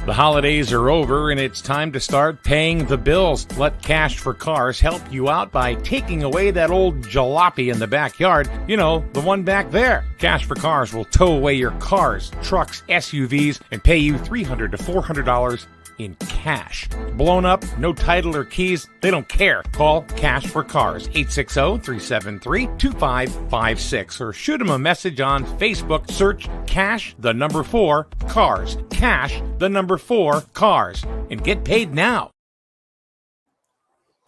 The holidays are over and it's time to start paying the bills. Let Cash for Cars help you out by taking away that old jalopy in the backyard. You know, the one back there. Cash for Cars will tow away your cars, trucks, SUVs, and pay you $300 to $400 in cash. Blown up, no title or keys, they don't care. Call Cash for Cars, 860-373-2556, or shoot them a message on Facebook. Search Cash, the number 4, Cars. Cash, the number 4, Cars. And get paid now.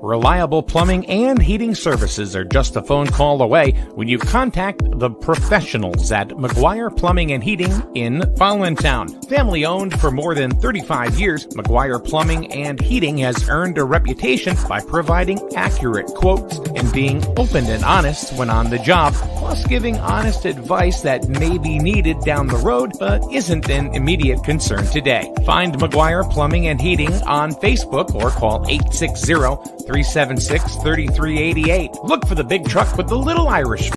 Reliable plumbing and heating services are just a phone call away when you contact the professionals at McGuire Plumbing and Heating in Fallontown. Family owned for more than 35 years, McGuire Plumbing and Heating has earned a reputation by providing accurate quotes and being open and honest when on the job, plus giving honest advice that may be needed down the road but isn't an immediate concern today. Find McGuire Plumbing and Heating on Facebook or call 860-376-3388. Look for the big truck with the little Irish.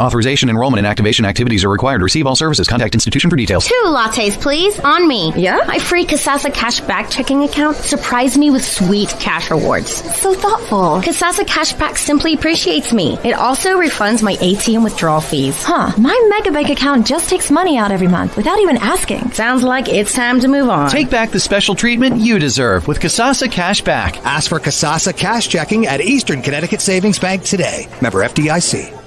Authorization, enrollment, and activation activities are required. Receive all services. Contact institution for details. 2 lattes, please, on me. Yeah? My free Kasasa Cashback checking account surprised me with sweet cash rewards. So thoughtful. Kasasa Cashback simply appreciates me. It also refunds my ATM withdrawal fees. My Megabank account just takes money out every month without even asking. Sounds like it's time to move on. Take back the special treatment you deserve with Kasasa Cashback. Ask for Kasasa Cash Checking at Eastern Connecticut Savings Bank today. Member FDIC.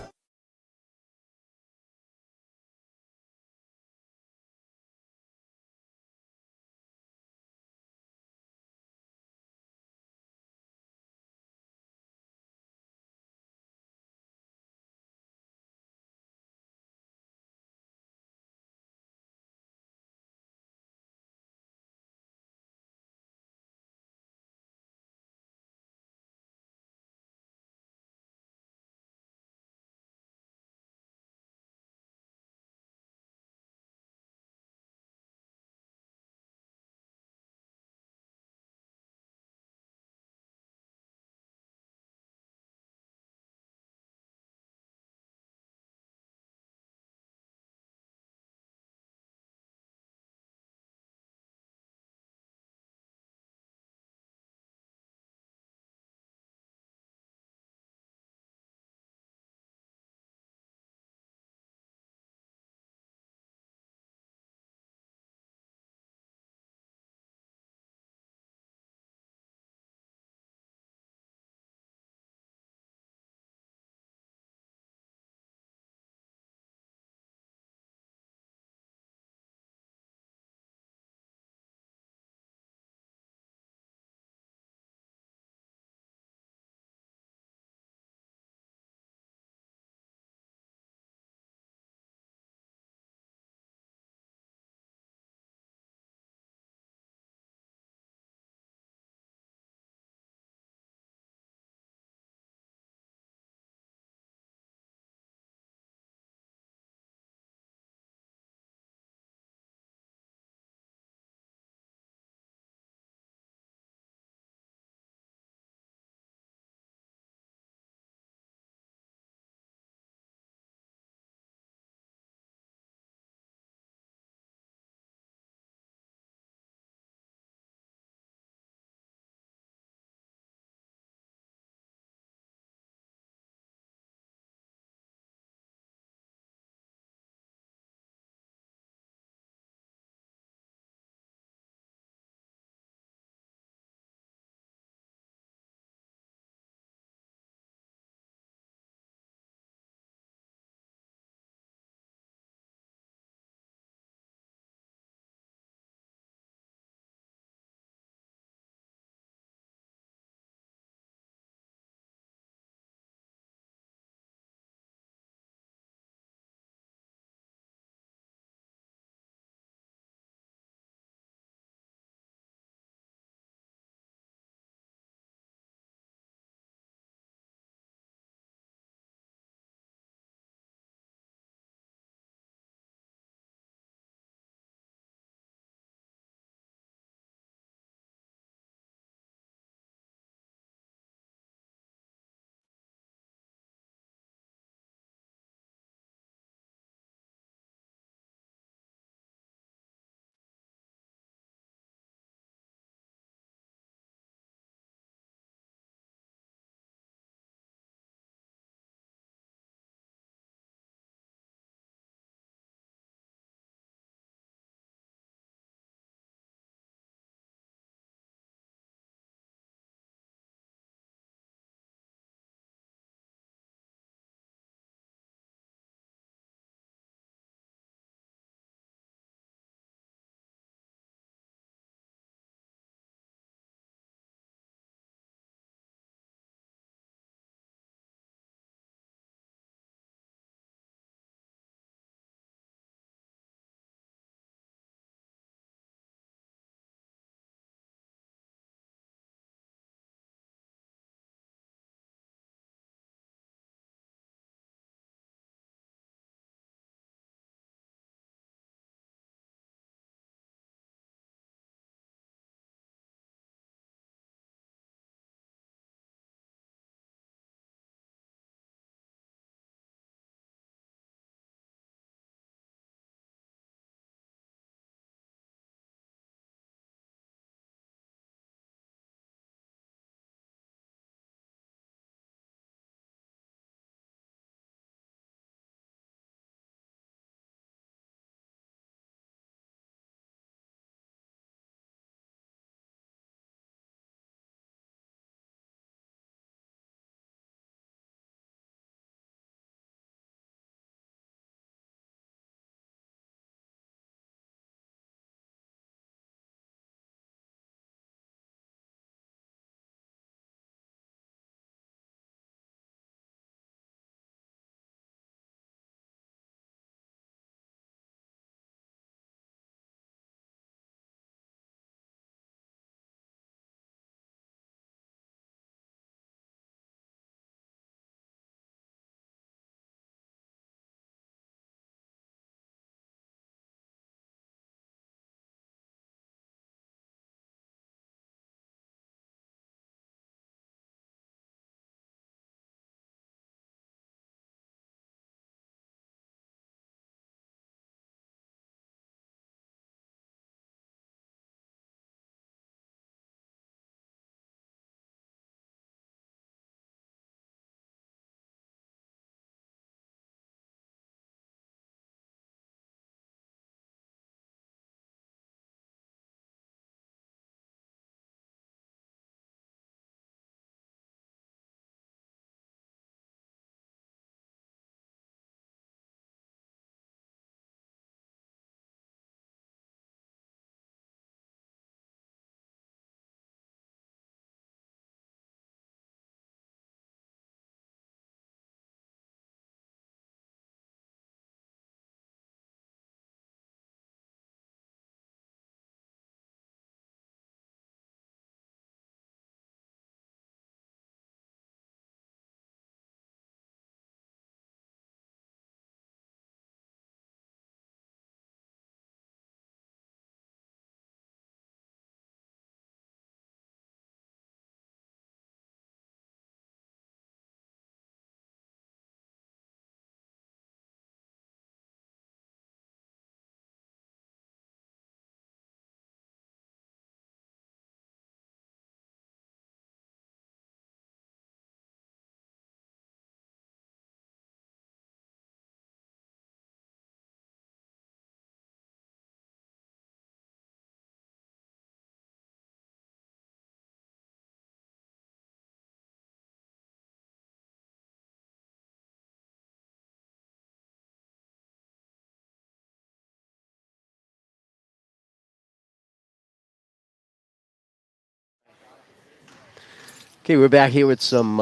Okay, we're back here with some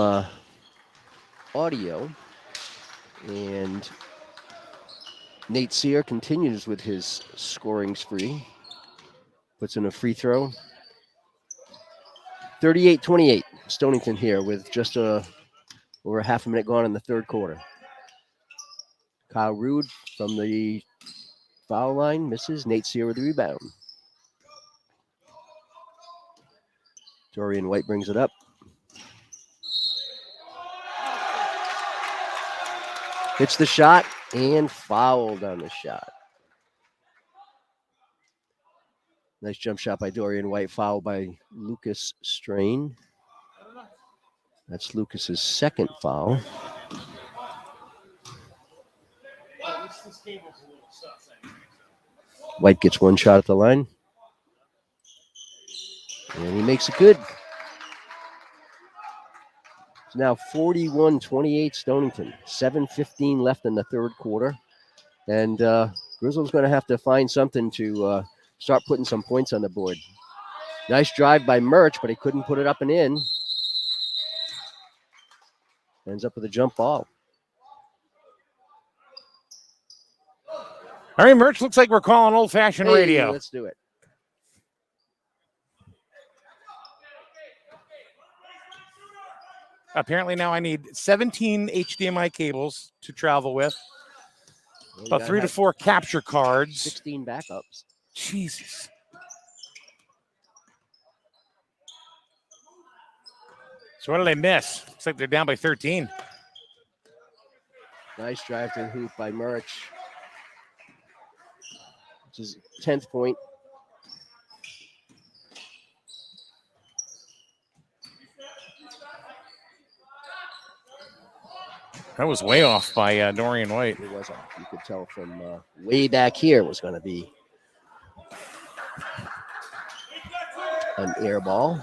audio, and Nate Sear continues with his scoring spree. Puts in a free throw. 38-28, Stonington here with just over half a minute gone in the third quarter. Kyle Rude from the foul line misses. Nate Sear with the rebound. Dorian White brings it up. Hits the shot and fouled on the shot. Nice jump shot by Dorian White, fouled by Lucas Strain. That's Lucas's second foul. White gets one shot at the line. And he makes it good. It's now 41-28 Stonington. 7:15 left in the third quarter. And Griswold's going to have to find something to start putting some points on the board. Nice drive by Murch, but he couldn't put it up and in. Ends up with a jump ball. All right, Murch, looks like we're calling old-fashioned radio. Let's do it. Apparently now I need 17 HDMI cables to travel with. Well, About 3 to 4 capture cards. 16 backups. Jesus. So what did they miss? Looks like they're down by 13. Nice drive to the hoop by Murch. Which is 10th point. That was way off by Dorian White. It was off. You could tell from way back here it was going to be an air ball.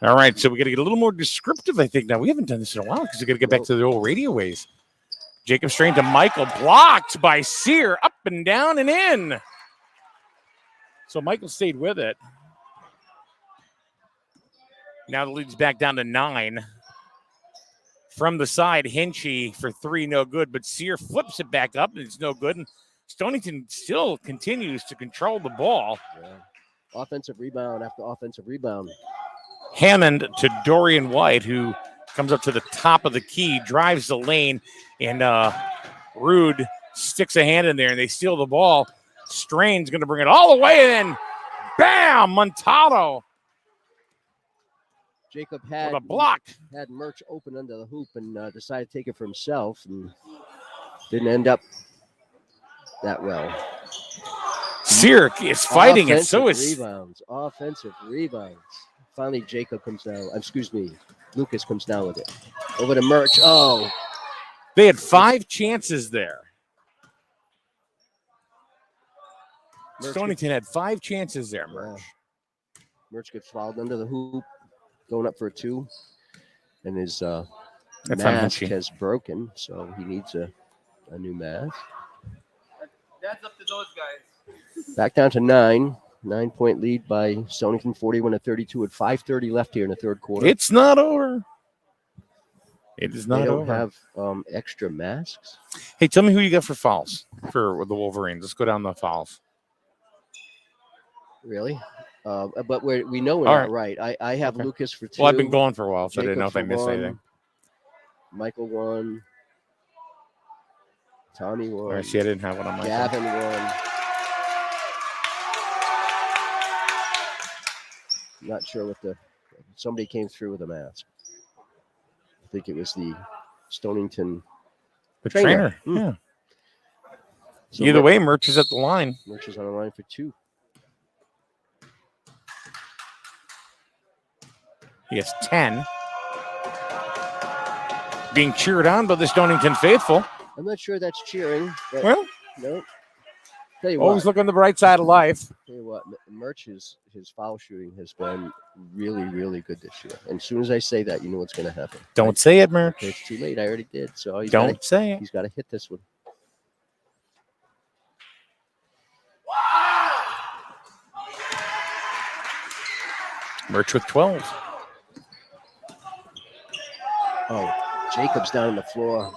All right, so we got to get a little more descriptive, I think. Now, we haven't done this in a while because we got to get back to the old radio ways. Jacob Strain to Michael, blocked by Sear, up and down and in. So Michael stayed with it. Now the lead's back down to 9. From the side, Hinchy for 3, no good, but Sear flips it back up and it's no good. And Stonington still continues to control the ball. Yeah. Offensive rebound after offensive rebound. Hammond to Dorian White, who comes up to the top of the key, drives the lane, and Rude sticks a hand in there, and they steal the ball. Strain's going to bring it all the way, and then bam, Montano. Jacob had with a block. Had Murch open under the hoop and decided to take it for himself, and didn't end up that well. Sear is fighting, and so is offensive rebounds. Finally, Jacob comes down. Excuse me, Lucas comes down with it. Over to Murch. Oh. They had 5 chances there. Stonington had 5 chances there, Murch. Yeah. Murch gets fouled under the hoop, going up for a 2. And his mask has broken, so he needs a new mask. That's up to those guys. Back down to 9. 9-point lead by Stonington, 41-32 with 5:30 left here in the third quarter. It's not over. It is not They don't over. have extra masks. Hey, tell me who you got for fouls for the Wolverines. Let's go down the fouls. Really? But we know we're All not right. I have Lucas for 2. Well, I've been going for a while, so Jacob I didn't know if I missed 1, anything. Michael 1. Tommy 1. All right, see, I didn't have one on my Gavin 1. Not sure what somebody came through with a mask. I think it was the Stonington trainer. Yeah. So Either way, Murch is at the line. Murch is on the line for 2. He has 10. Being cheered on by the Stonington faithful. I'm not sure that's cheering. But Well, no. Tell you always what. look on the bright side of life. Tell you what, Murch, his foul shooting has been really, really good this year. And as soon as I say that, you know what's going to happen. Don't say it, Murch. It's too late. I already did. So Don't say it. He's got to hit this one. Murch with 12. Oh, Jacob's down on the floor.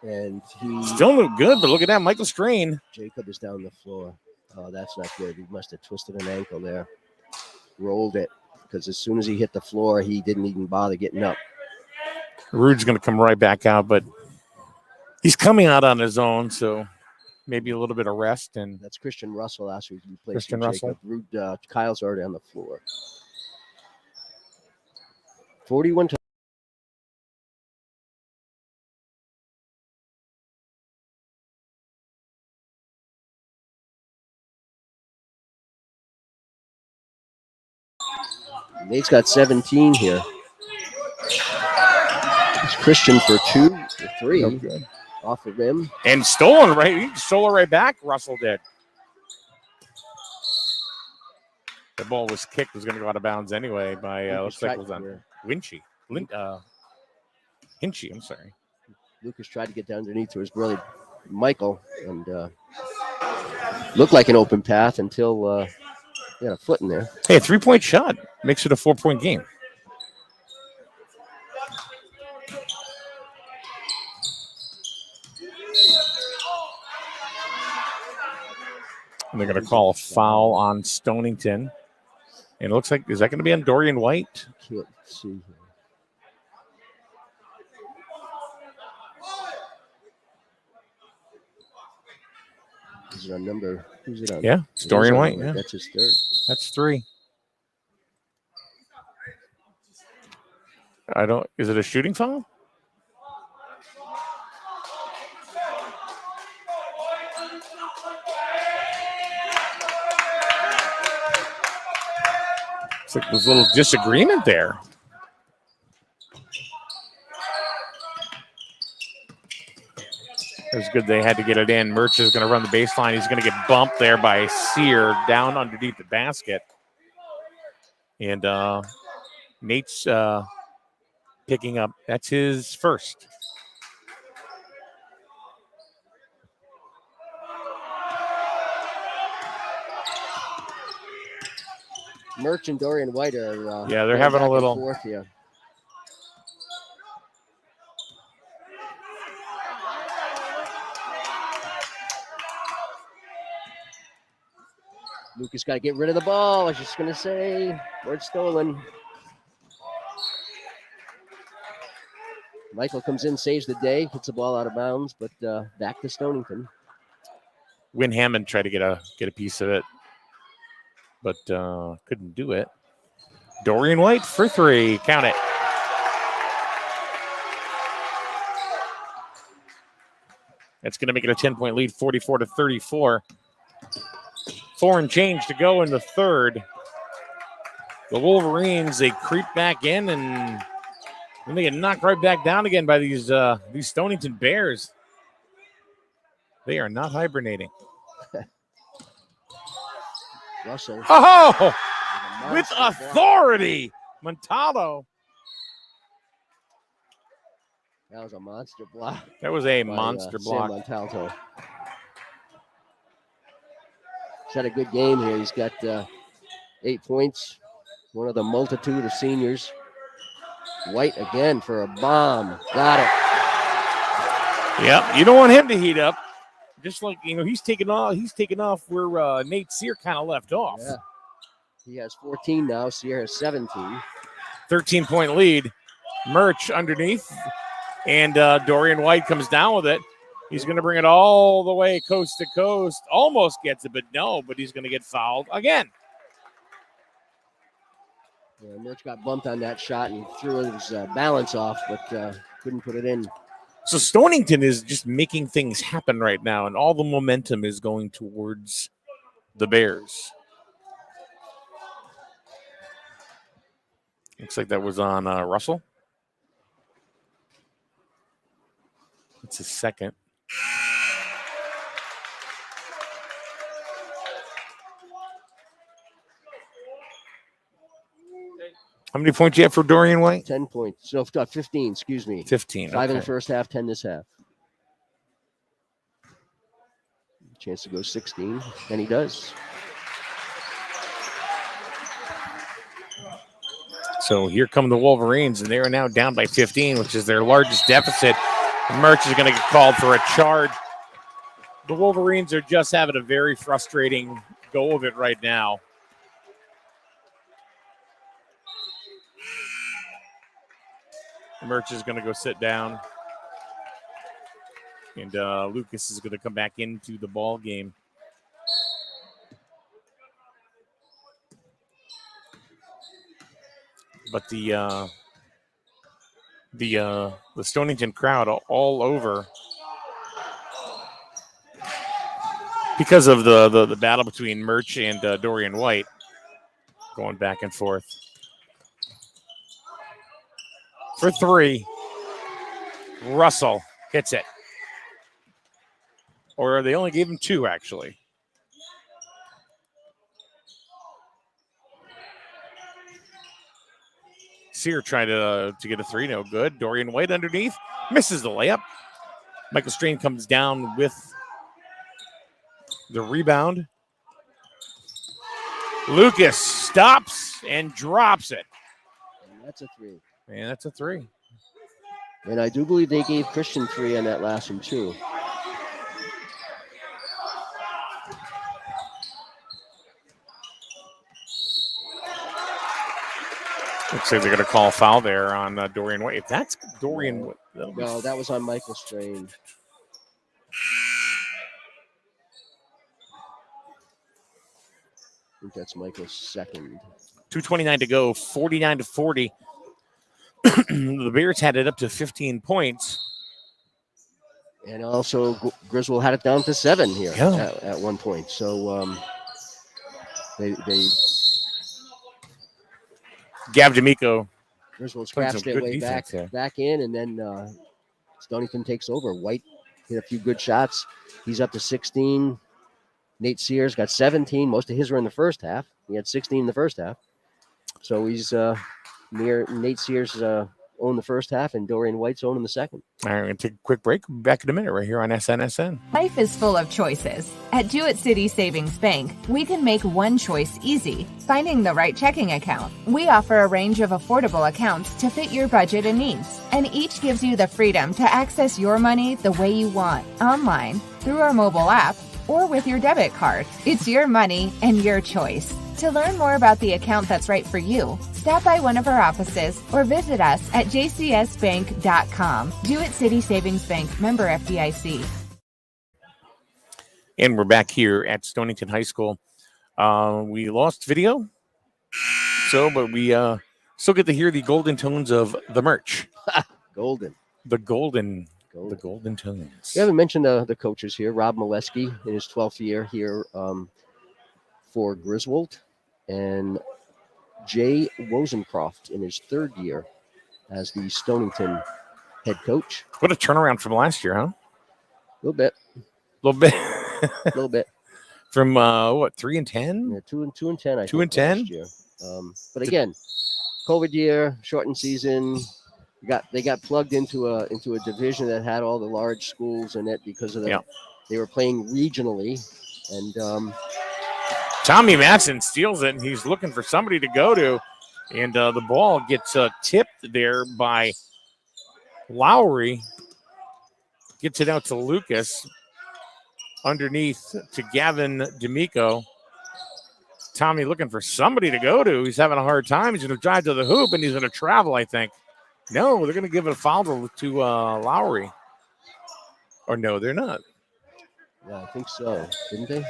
And he Still look good, but look at that. Michael Strain. Jacob is down the floor. Oh, that's not good. He must have twisted an ankle there. Rolled it. Because as soon as he hit the floor, he didn't even bother getting up. Rude's going to come right back out, but he's coming out on his own, so maybe a little bit of rest. And that's Christian Russell last week. Christian Russell. Rude, Kyle's already on the floor. 41 to Nate's got 17 here. It's Christian for 3 Okay. Off of him. And stolen right. He stole it right back. Russell did. The ball was kicked. Was going to go out of bounds anyway by looks like it was on Hinchy. Hinchy, I'm sorry. Lucas tried to get down underneath to his brother Michael and looked like an open path until he had a foot in there. Hey, a 3-point shot makes it a 4-point game. And they're going to call a foul on Stonington. And it looks like, is that going to be on Dorian White? Can't see here. Is it on number? Who's it on? Yeah, it's Dorian White. Yeah. That's his third. That's 3. Is it a shooting foul? It's like there's a little disagreement there. It was good they had to get it in. Murch is going to run the baseline. He's going to get bumped there by Sear down underneath the basket. And Nate's picking up. That's his first. Murch and Dorian White are they're having a little forth here. Lucas got to get rid of the ball. I was just going to say, word stolen. Michael comes in, saves the day, hits the ball out of bounds, but back to Stonington. Win Hammond tried to get a piece of it, but couldn't do it. Dorian White for 3. Count it. That's going to make it a 10-point lead, 44-34. 4 and change to go in the third. The Wolverines, they creep back in, and then they get knocked right back down again by these Stonington Bears. They are not hibernating. Russell. Oh, with authority, Montado. That was a monster block. That was a monster block. Sam Montalto. He's had a good game here. He's got 8 points. One of the multitude of seniors. White again for a bomb. Got it. Yep, you don't want him to heat up. Just like, he's taking off where Nate Sear kind of left off. Yeah. He has 14 now. Sear has 17. 13-point lead. Murch underneath. And Dorian White comes down with it. He's going to bring it all the way coast to coast. Almost gets it, but he's going to get fouled again. Yeah, Murch got bumped on that shot and threw his balance off, but couldn't put it in. So Stonington is just making things happen right now, and all the momentum is going towards the Bears. Looks like that was on Russell. It's his second. How many points you have for Dorian White? 10 points. So 15, excuse me. 15. 5 in the first half, 10 this half. Chance to go 16, and he does. So here come the Wolverines, and they are now down by 15, which is their largest deficit. Merch is going to get called for a charge. The Wolverines are just having a very frustrating go of it right now. Merch is going to go sit down. And Lucas is going to come back into the ball game. But the Stonington crowd all over because of the battle between Merch and Dorian White going back and forth. For three, Russell hits it. Or they only gave him two, actually. Sear tried to get a three, no good. Dorian White underneath, misses the layup. Michael Strain comes down with the rebound. Lucas stops and drops it. And that's a three. And that's a three. And I do believe they gave Christian three on that last one, too. Looks like they're going to call a foul there on Dorian White. If that's Dorian White. No, that was on Michael Strain. I think that's Michael's second. 2:29 to go, 49-40. The Bears had it up to 15 points. And also Griswold had it down to 7 here Yeah. at one point. So they Gav D'Amico. Griswold playing scratched some their good way defense, back in, and then Stonington takes over. White hit a few good shots. He's up to 16. Nate Sears got 17. Most of his were in the first half. He had 16 in the first half. So he's near Nate Sears own the first half, and Dorian White's own in the second. All right, we're going to take a quick break. We'll be back in a minute right here on SNSN. Life is full of choices. At Jewett City Savings Bank, we can make one choice easy, finding the right checking account. We offer a range of affordable accounts to fit your budget and needs, and each gives you the freedom to access your money the way you want, online, through our mobile app, or with your debit card. It's your money and your choice. To learn more about the account that's right for you, stop by one of our offices or visit us at jcsbank.com. Jewett City Savings Bank, member FDIC. And we're back here at Stonington High School. We lost video, but we still get to hear the golden tones of the Merch. Golden. The golden tones. We haven't mentioned the coaches here. Rob Molesky in his 12th year here for Griswold, and Jay Wozencroft in his 3rd year as the Stonington head coach. What a turnaround from last year, huh? A little bit. A little bit. From 3-10? Yeah, 2 and 10. 2 and 10. Last year. But again, COVID year, shortened season. They got plugged into a division that had all the large schools in it because of they were playing regionally, and Tommy Matson steals it, and he's looking for somebody to go to, and the ball gets tipped there by Lowry. Gets it out to Lucas. Underneath to Gavin D'Amico. Tommy looking for somebody to go to. He's having a hard time. He's going to drive to the hoop, and he's going to travel, I think. No, they're going to give it a foul to Lowry. Or no, they're not. Yeah, I think so. Didn't they?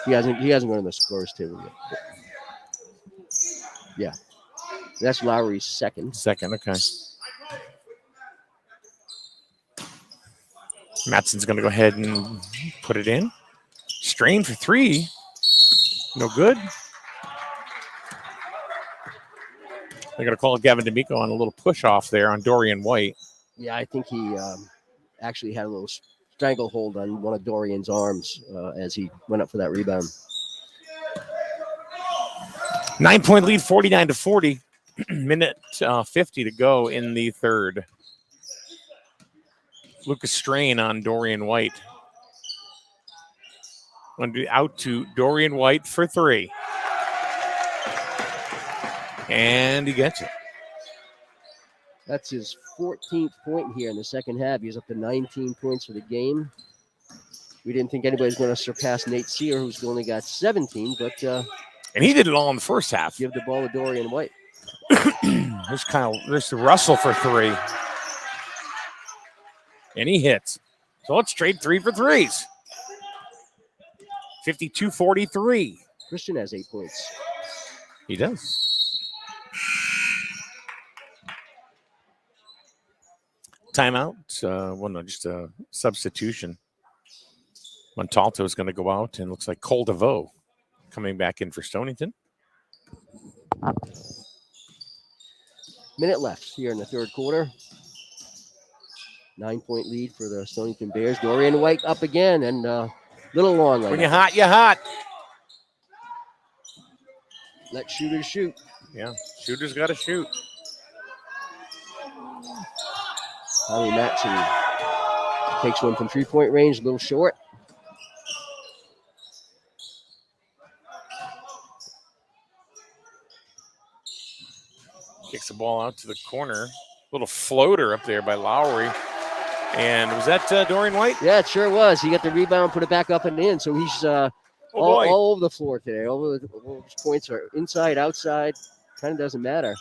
He hasn't gone on the scores table yet. But yeah. That's Lowry's second. Second, okay. Matson's going to go ahead and put it in. Strain for 3. No good. They're going to call Gavin D'Amico on a little push off there on Dorian White. Yeah, I think he actually had a little stranglehold on one of Dorian's arms as he went up for that rebound. 9-point lead, 49-40. Minute 50 to go in the third. Lucas Strain on Dorian White. Out to Dorian White for 3. And he gets it. That's his 14th point here in the second half. He's up to 19 points for the game. We didn't think anybody's going to surpass Nate Sear, who's only got 17, but and he did it all in the first half. Give the ball to Dorian White. There's the Russell for three. And he hits. So let's trade 3 for 3s. 52-43. Christian has 8 points. He does. Timeout. Just a substitution. Montalto is going to go out, and looks like Cole DeVoe coming back in for Stonington. Minute left here in the third quarter. 9-point lead for the Stonington Bears. Dorian White up again, and little long. When you're hot, you're hot. Let shooters shoot. Yeah, shooters got to shoot. Tommy Matson takes one from 3-point range, a little short. Kicks the ball out to the corner. Little floater up there by Lowry. And was that Dorian White? Yeah, it sure was. He got the rebound, put it back up and in. So he's all over the floor today. All his points are inside, outside. Kind of doesn't matter.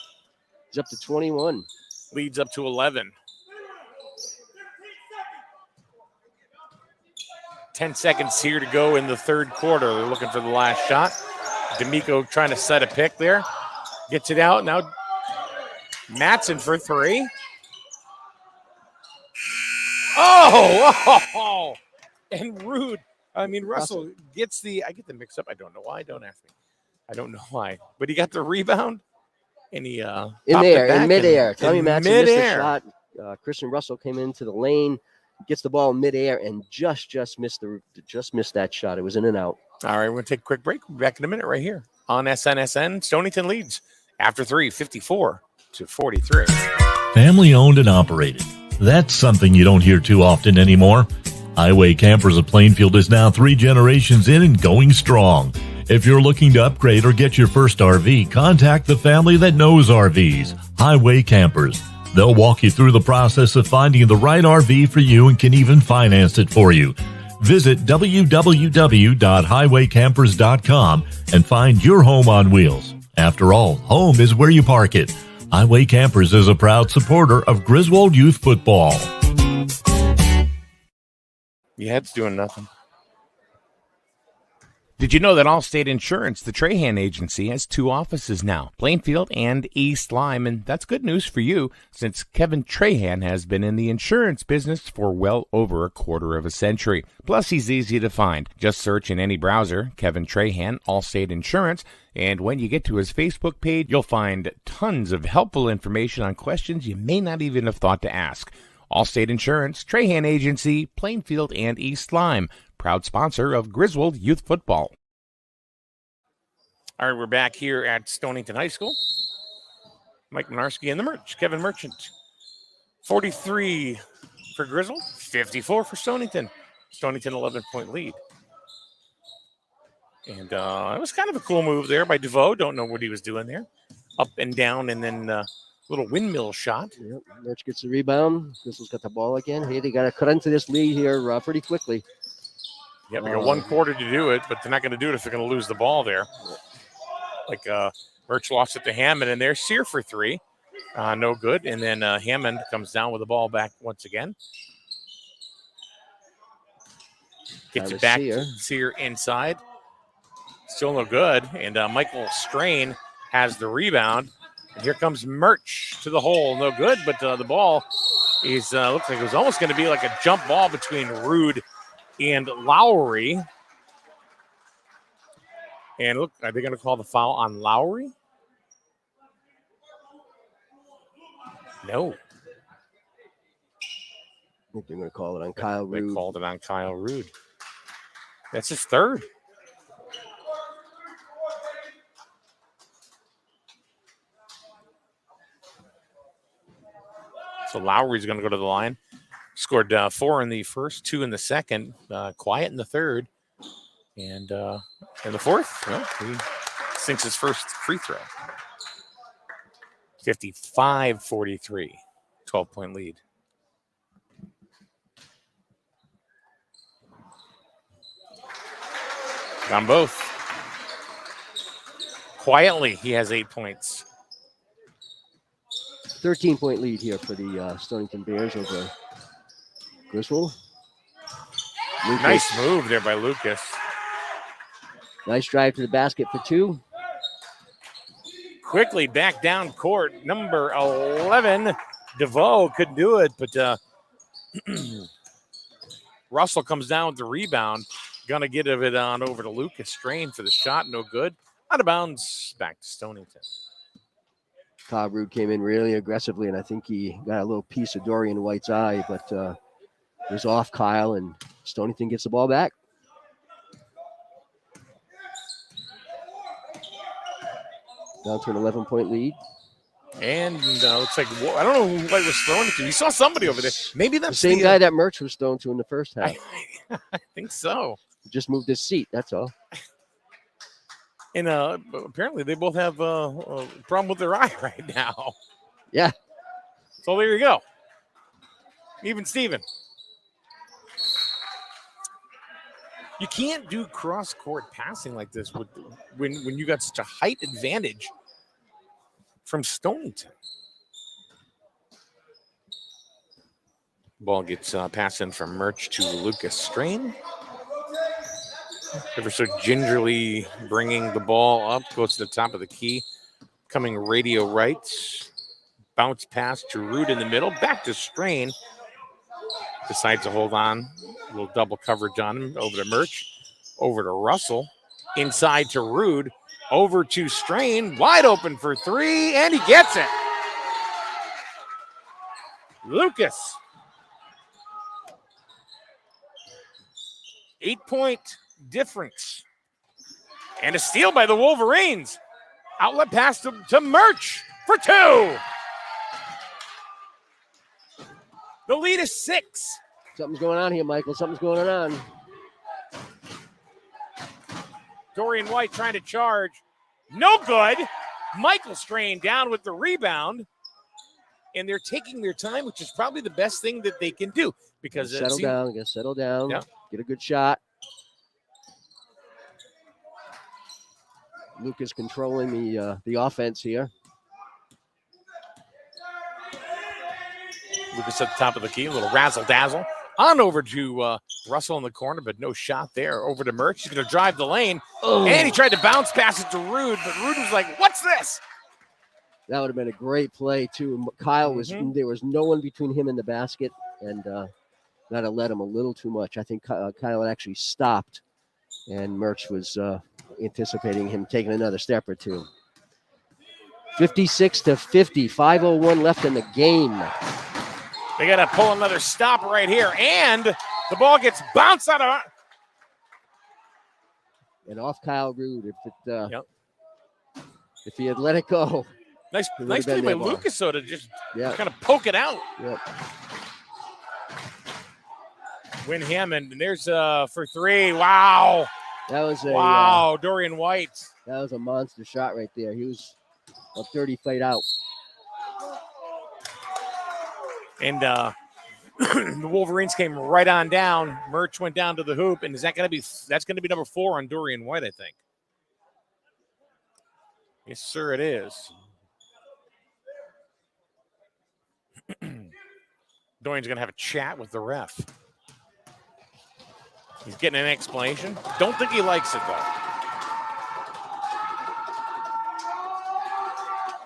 He's up to 21. Leads up to 11. 10 seconds here to go in the third quarter. They're looking for the last shot. D'Amico trying to set a pick there. Gets it out. Now Matson for 3. Oh! And Russell gets the, I get the mix up. I don't know why. Don't ask me. I don't know why. But he got the rebound, and he in midair. Tommy Matson missed the shot. Christian Russell came into the lane, gets the ball in midair, and just missed that shot. It was in and out. All right, we're going to take a quick break. We'll be back in a minute right here on SNSN. Stonington leads after 3, 54-43. Family owned and operated. That's something you don't hear too often anymore. Highway Campers of Plainfield is now 3 generations in and going strong. If you're looking to upgrade or get your first RV, contact the family that knows RVs, Highway Campers. They'll walk you through the process of finding the right RV for you and can even finance it for you. Visit www.highwaycampers.com and find your home on wheels. After all, home is where you park it. Highway Campers is a proud supporter of Griswold Youth Football. Yeah, it's doing nothing. Did you know that Allstate Insurance, the Trahan agency, has 2 offices now, Plainfield and East Lyme? And that's good news for you, since Kevin Trahan has been in the insurance business for well over a quarter of a century. Plus, he's easy to find. Just search in any browser, Kevin Trahan, Allstate Insurance, and when you get to his Facebook page, you'll find tons of helpful information on questions you may not even have thought to ask. Allstate Insurance, Trahan Agency, Plainfield and East Lyme, proud sponsor of Griswold Youth Football. All right, we're back here at Stonington High School. Mike Minarski and the Kevin Merchant. 43 for Griswold, 54 for Stonington. Stonington 11-point lead. And it was kind of a cool move there by DeVoe. Don't know what he was doing there. Up and down, and then little windmill shot. Yep, Merch gets the rebound. Griswold's got the ball again. Hey, they got to cut into this lead here pretty quickly. Yeah, they got 1 quarter to do it, but they're not going to do it if they're going to lose the ball there. Like Merch lost it to Hammond, and there's Sear for 3. No good. And then Hammond comes down with the ball back once again. Gets it back to Sear inside. Still no good. And Michael Strain has the rebound. And here comes Merch to the hole. No good, but the ball is looks like it was almost going to be like a jump ball between Rude and Lowry. And look, are they going to call the foul on Lowry? No. I think they're going to call it on Kyle Rude. They called it on Kyle Rude. That's his 3rd. So Lowry's going to go to the line. Scored 4 in the first, 2 in the second. Quiet in the third. And in the fourth, well, he sinks his first free throw. 55-43. 12-point lead. On both. Quietly, he has 8 points. 13-point lead here for the Stonington Bears over Griswold. Lucas. Nice move there by Lucas. Nice drive to the basket for 2. Quickly back down court. Number 11, DeVoe couldn't do it, but Russell comes down with the rebound. Gonna get it on over to Lucas. Strain for the shot, no good. Out of bounds, back to Stonington. Kyle Rude came in really aggressively, and I think he got a little piece of Dorian White's eye, but it was off Kyle, and Stonington gets the ball back. Down to an 11-point lead. And looks like, I don't know who White was throwing it to. He saw somebody over there. Maybe that's the same guy that Merch was thrown to in the first half. I think so. He just moved his seat, that's all. And apparently they both have a problem with their eye right now. Yeah. So there you go. Even Steven. You can't do cross-court passing like this when you got such a height advantage from Stonington. Ball gets passed in from Murch to Lucas Strain. Ever so gingerly bringing the ball up, goes to the top of the key. Coming radio right. Bounce pass to Rude in the middle. Back to Strain. Decides to hold on. A little double coverage on him. Over to Murch. Over to Russell. Inside to Rude. Over to Strain. Wide open for 3. And he gets it. Lucas. 8-point difference. And a steal by the Wolverines. Outlet pass to Murch for 2. The lead is 6. Something's going on here, Michael. Something's going on. Dorian White trying to charge. No good. Michael Strain down with the rebound. And they're taking their time, which is probably the best thing that they can do. Because settle down. Yeah. Get a good shot. Lucas controlling the offense here. Lucas at the top of the key, a little razzle-dazzle. On over to Russell in the corner, but no shot there. Over to Murch. He's going to drive the lane. Oh. And he tried to bounce pass it to Rude, but Rude was like, what's this? That would have been a great play, too. Kyle was there was no one between him and the basket, and that have led him a little too much. I think Kyle had actually stopped, and Murch was anticipating him taking another step or two. 56-50, 5:01 left in the game. They got to pull another stop right here, and the ball gets bounced out of. And off Kyle Rude. If he had let it go. Nice play by Lucas, so to just kind of poke it out. Yep. Win him, and there's for 3. Wow. That was Dorian White. That was a monster shot right there. He was a 30 feet out. And the Wolverines came right on down. Murch went down to the hoop, and that's going to be number 4 on Dorian White, I think. Yes, sir, it is. Dorian's going to have a chat with the ref. He's getting an explanation. Don't think he likes it, though.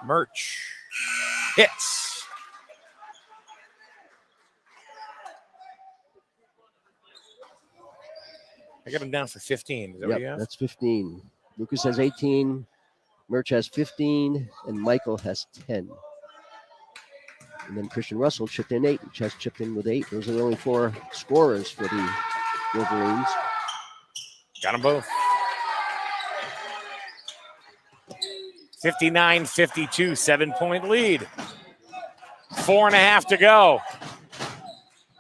Murch hits. I got him down for 15. Is that what you have? That's 15. Lucas has 18. Murch has 15. And Michael has 10. And then Christian Russell chipped in 8. Which has chipped in with 8. Those are the only 4 scorers for the Wolverines. Got them both. 59-52, 7-point lead. 4.5 to go.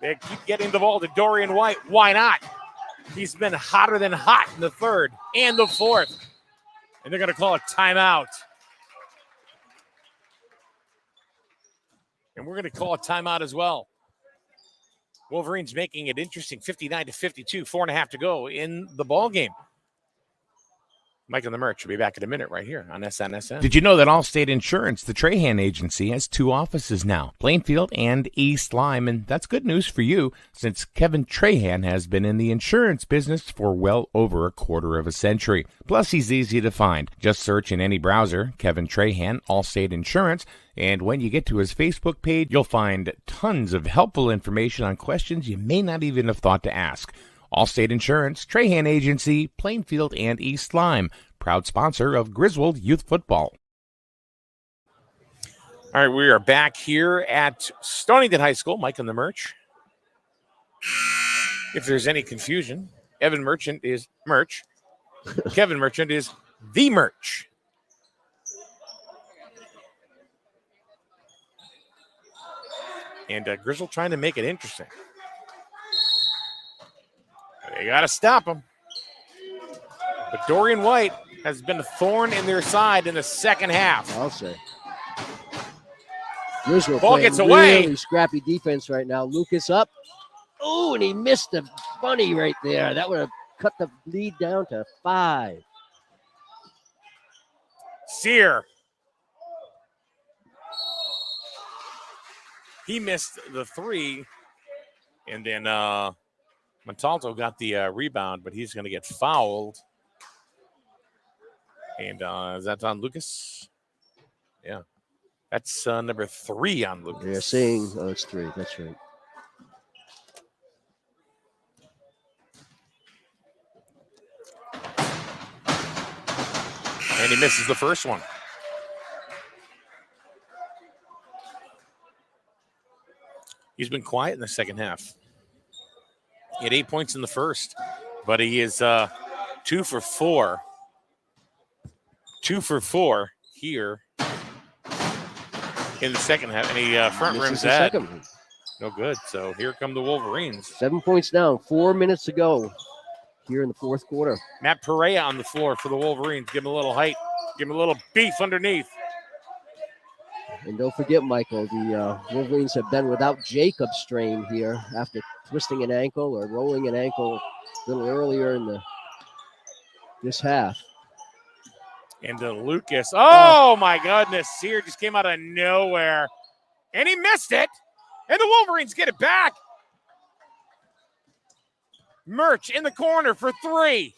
They keep getting the ball to Dorian White. Why not? He's been hotter than hot in the 3rd and the 4th. And they're going to call a timeout. And we're going to call a timeout as well. Wolverines making it interesting, 59-52, 4.5 to go in the ball game. Mike and the Merch will be back in a minute right here on SNSN. Did you know that Allstate Insurance, the Trahan Agency, has 2 offices now, Plainfield and East Lyme? And that's good news for you, since Kevin Trahan has been in the insurance business for well over a quarter of a century. Plus, he's easy to find. Just search in any browser, Kevin Trahan, Allstate Insurance, and when you get to his Facebook page, you'll find tons of helpful information on questions you may not even have thought to ask. Allstate Insurance, Trahan Agency, Plainfield, and East Lyme. Proud sponsor of Griswold Youth Football. All right, we are back here at Stonington High School. Mike and the Merch. If there's any confusion, Evan Merchant is Merch. Kevin Merchant is the Merch. And Griswold trying to make it interesting. They got to stop him. But Dorian White has been a thorn in their side in the second half. I'll say. Griswold Ball gets away. Really scrappy defense right now. Lucas up. Oh, and he missed the bunny right there. That would have cut the lead down to 5. Sear. He missed the 3. And then Montalto got the rebound, but he's going to get fouled. And is that on Lucas? Yeah. That's number 3 on Lucas. They're saying, oh, it's 3. That's right. And he misses the first one. He's been quiet in the second half. He had 8 points in the first, but he is 2 for 4. 2 for 4 here in the second half. And he front rims that. No good. So here come the Wolverines. 7 points down. 4 minutes to go here in the fourth quarter. Matt Perea on the floor for the Wolverines. Give him a little height. Give him a little beef underneath. And don't forget, Michael, the Wolverines have been without Jacob Strain here after twisting an ankle or rolling an ankle a little earlier in this half. And Lucas. Oh, my goodness. Sear just came out of nowhere. And he missed it. And the Wolverines get it back. Merch in the corner for 3.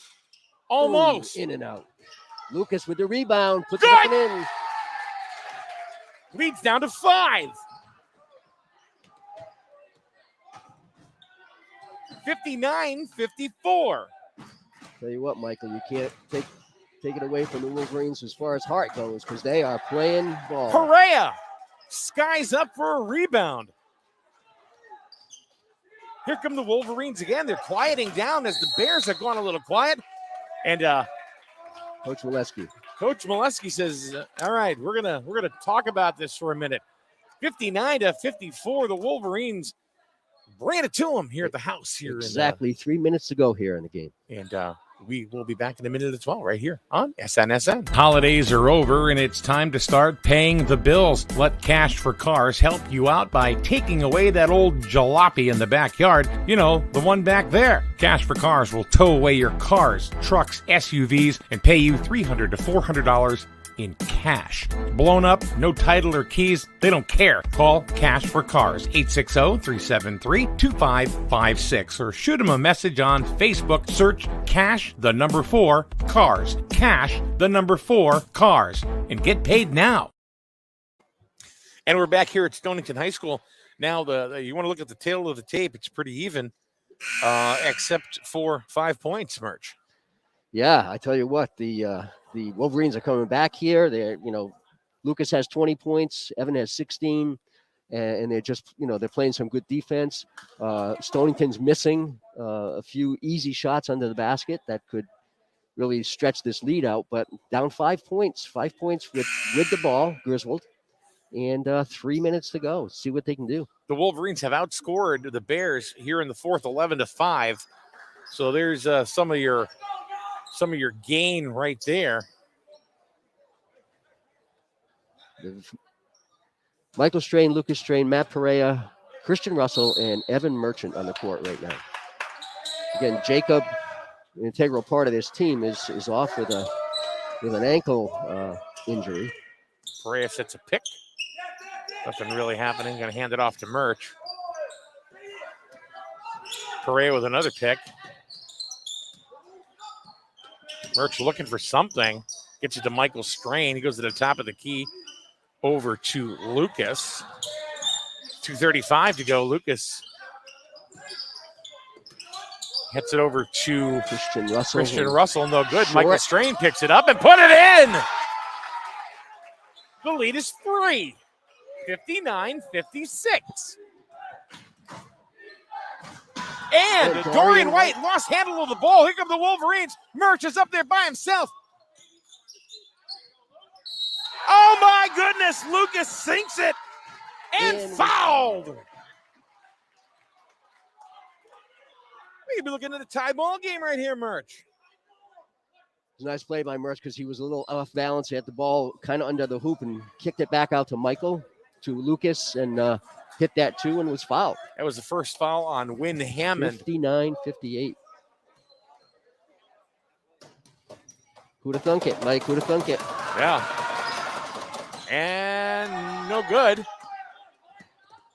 Almost. Ooh, in and out. Lucas with the rebound. Puts it in. Leads down to 5. 59-54. Tell you what, Michael, you can't take it away from the Wolverines as far as heart goes because they are playing ball. Perea skies up for a rebound. Here come the Wolverines again. They're quieting down as the Bears have gone a little quiet. And Coach Molesky says, all right, we're gonna talk about this for a minute. 59-54, the Wolverines bring it to them here at the house here. Exactly 3 minutes to go here in the game. And we will be back in a minute as well, right here on SNSN. Holidays are over, and it's time to start paying the bills. Let Cash for Cars help you out by taking away that old jalopy in the backyard. You know, the one back there. Cash for Cars will tow away your cars, trucks, SUVs, and pay you $300 to $400 in cash. Blown up, no title or keys, they don't care. Call Cash for Cars, 860-373-2556, or shoot them a message on Facebook. Search Cash, the number 4, Cars. Cash, the number 4, Cars. And get paid now. And we're back here at Stonington High School. Now, you want to look at the tail of the tape, it's pretty even, except for 5 points, Merch. Yeah, I tell you what, the Wolverines are coming back here. Lucas has 20 points, Evan has 16, and they're just, they're playing some good defense. Stonington's missing a few easy shots under the basket that could really stretch this lead out, but down 5 points. 5 points with the ball, Griswold, and 3 minutes to go. See what they can do. The Wolverines have outscored the Bears here in the fourth, 11-5. So there's some of your gain right there. Michael Strain, Lucas Strain, Matt Perea, Christian Russell, and Evan Merchant on the court right now. Again, Jacob, an integral part of this team, is off with an ankle injury. Perea sets a pick. Nothing really happening. Going to hand it off to Murch. Perea with another pick. Murch looking for something. Gets it to Michael Strain. He goes to the top of the key over to Lucas. 2:35 to go. Lucas hits it over to Christian Russell. Christian Russell, no good. Short. Michael Strain picks it up and put it in. The lead is 3. 59-56. And Dorian White lost handle of the ball. Here come the Wolverines. Murch is up there by himself. Oh my goodness, Lucas sinks it and fouled. We could be looking at a tie ball game right here, Murch. It was a nice play by Murch because he was a little off balance. He had the ball kind of under the hoop and kicked it back out to Michael, to Lucas, and hit that too and was fouled. That was the first foul on Wynn Hammond. 59-58. Who'd have thunk it, Mike? Who'd have thunk it? Yeah. And no good.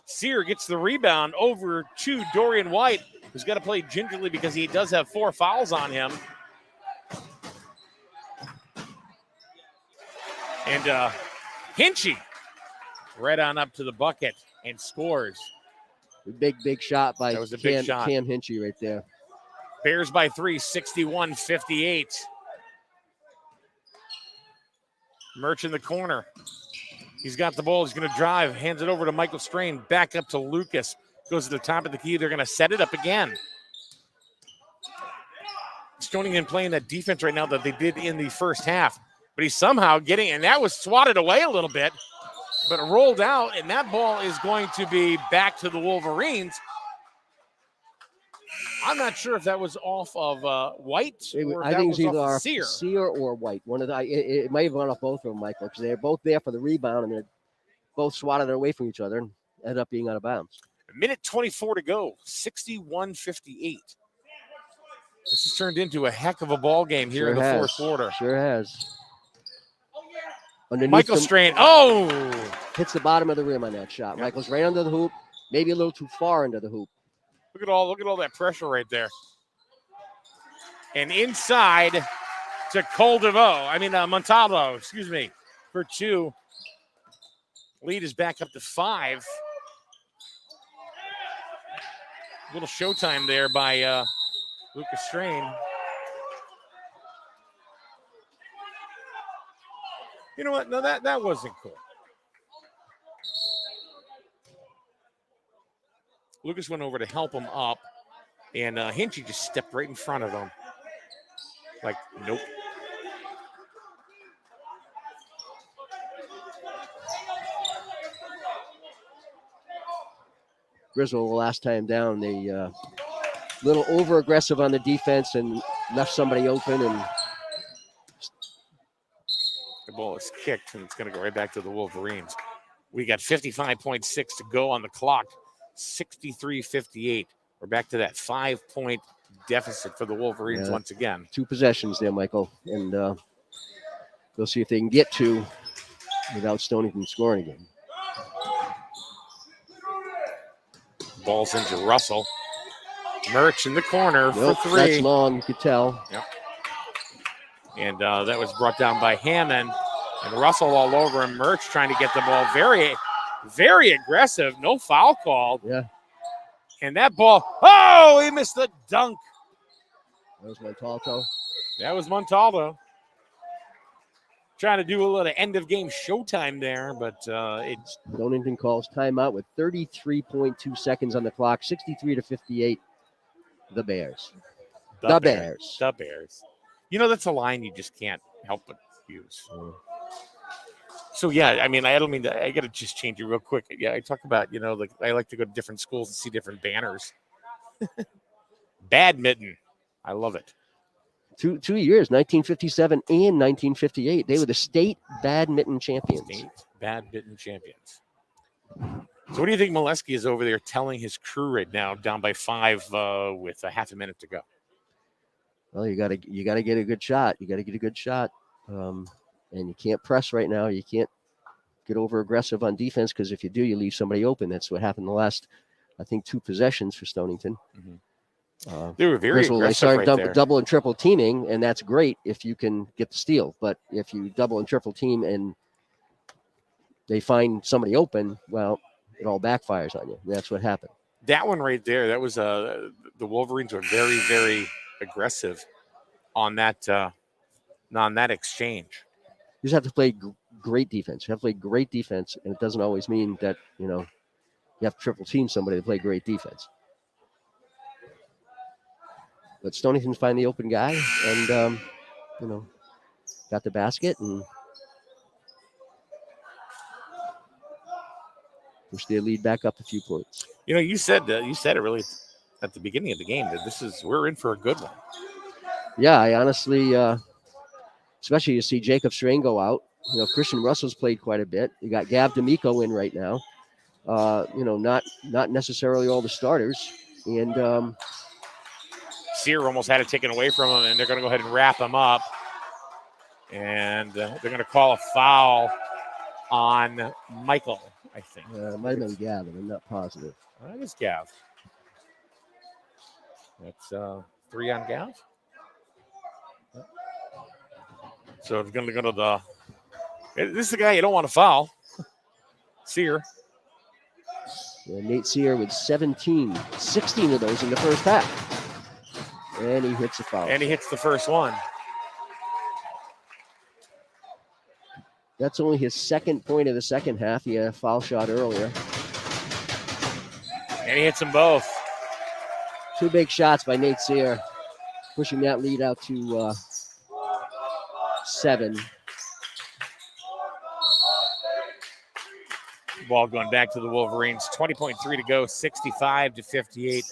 Sear gets the rebound over to Dorian White, who's got to play gingerly because he does have 4 fouls on him. And Hinchy right on up to the bucket and scores. Big shot by that was a big shot. Cam Hinchy right there. Bears by 3, 61-58. Murch in the corner. He's got the ball. He's going to drive. Hands it over to Michael Strain. Back up to Lucas. Goes to the top of the key. They're going to set it up again. Stonington playing that defense right now that they did in the first half. But he's somehow getting, and that was swatted away a little bit, but rolled out, and that ball is going to be back to the Wolverines. I'm not sure if that was off of White or if I think that it's was either off of Sear. Sear or White. One of the, it might have gone off both of them, Michael, because they're both there for the rebound, and they both swatted it away from each other and ended up being out of bounds. A minute 24 to go, 61-58. This has turned into a heck of a ball game here in the fourth quarter. Sure has. Underneath Michael Strain, hits the bottom of the rim on that shot. Yep. Michael's right under the hoop, maybe a little too far under the hoop. Look at all that pressure right there. And inside to Montalvo, for 2. Lead is back up to 5. Little showtime there by Lucas Strain. You know what? No, that wasn't cool. Lucas went over to help him up, and Hinchy just stepped right in front of him. Like, nope. Griswold, the last time down, they little over-aggressive on the defense and left somebody open. And the ball is kicked, and it's going to go right back to the Wolverines. We got 55.6 to go on the clock. 63-58. We're back to that 5-point deficit for the Wolverines once again. 2 possessions there, Michael. And we'll see if they can get 2 without Stonington scoring again. Ball's into Russell. Murch in the corner for 3. That's long, you could tell. Yep. And that was brought down by Hammond. And Russell all over him. Murch trying to get the ball very, very aggressive. No foul called. Yeah. And that ball, he missed the dunk. That was Montalto. That was Montalto. Trying to do a little end of game showtime there, but it's Stonington calls timeout with 33.2 seconds on the clock, 63-58. The Bears. The Bears. The Bears. You know, that's a line you just can't help but use. So, yeah, I mean, I don't mean to, I got to just change it real quick. Yeah, I talk about, like I like to go to different schools and see different banners. Badminton. I love it. Two years, 1957 and 1958. They were the state badminton champions. State badminton champions. So what do you think Molesky is over there telling his crew right now, down by 5 with a half a minute to go? Well, you gotta get a good shot. You gotta get a good shot, and you can't press right now. You can't get over aggressive on defense because if you do, you leave somebody open. That's what happened the last, I think, 2 possessions for Stonington. They were very Griswold, they aggressive started right there. double and triple teaming, and that's great if you can get the steal. But if you double and triple team and they find somebody open, well, it all backfires on you. That's what happened. That one right there, that was the Wolverines were very, very aggressive on that exchange. You just have to play great defense. You have to play great defense, and it doesn't always mean that, you have to triple team somebody to play great defense. But Stonington's find the open guy and, got the basket and push their lead back up a few points. You said it really at the beginning of the game that we're in for a good one. Yeah, I honestly, especially you see Jacob Strain go out. Christian Russell's played quite a bit. You got Gav D'Amico in right now. Not necessarily all the starters. And Sear almost had it taken away from him, and they're going to go ahead and wrap him up. And they're going to call a foul on Michael, I think. It might have been Gavin. I'm not positive. I think it's Gav. That's 3 on Gav. So it's going to go to this is the guy you don't want to foul. Sear. Nate Sear with 16 of those in the first half. And he hits a foul. And he hits the first one. That's only his second point of the second half. He had a foul shot earlier. And he hits them both. 2 big shots by Nate Sear, pushing that lead out to 7. Ball going back to the Wolverines. 20.3 to go, 65-58.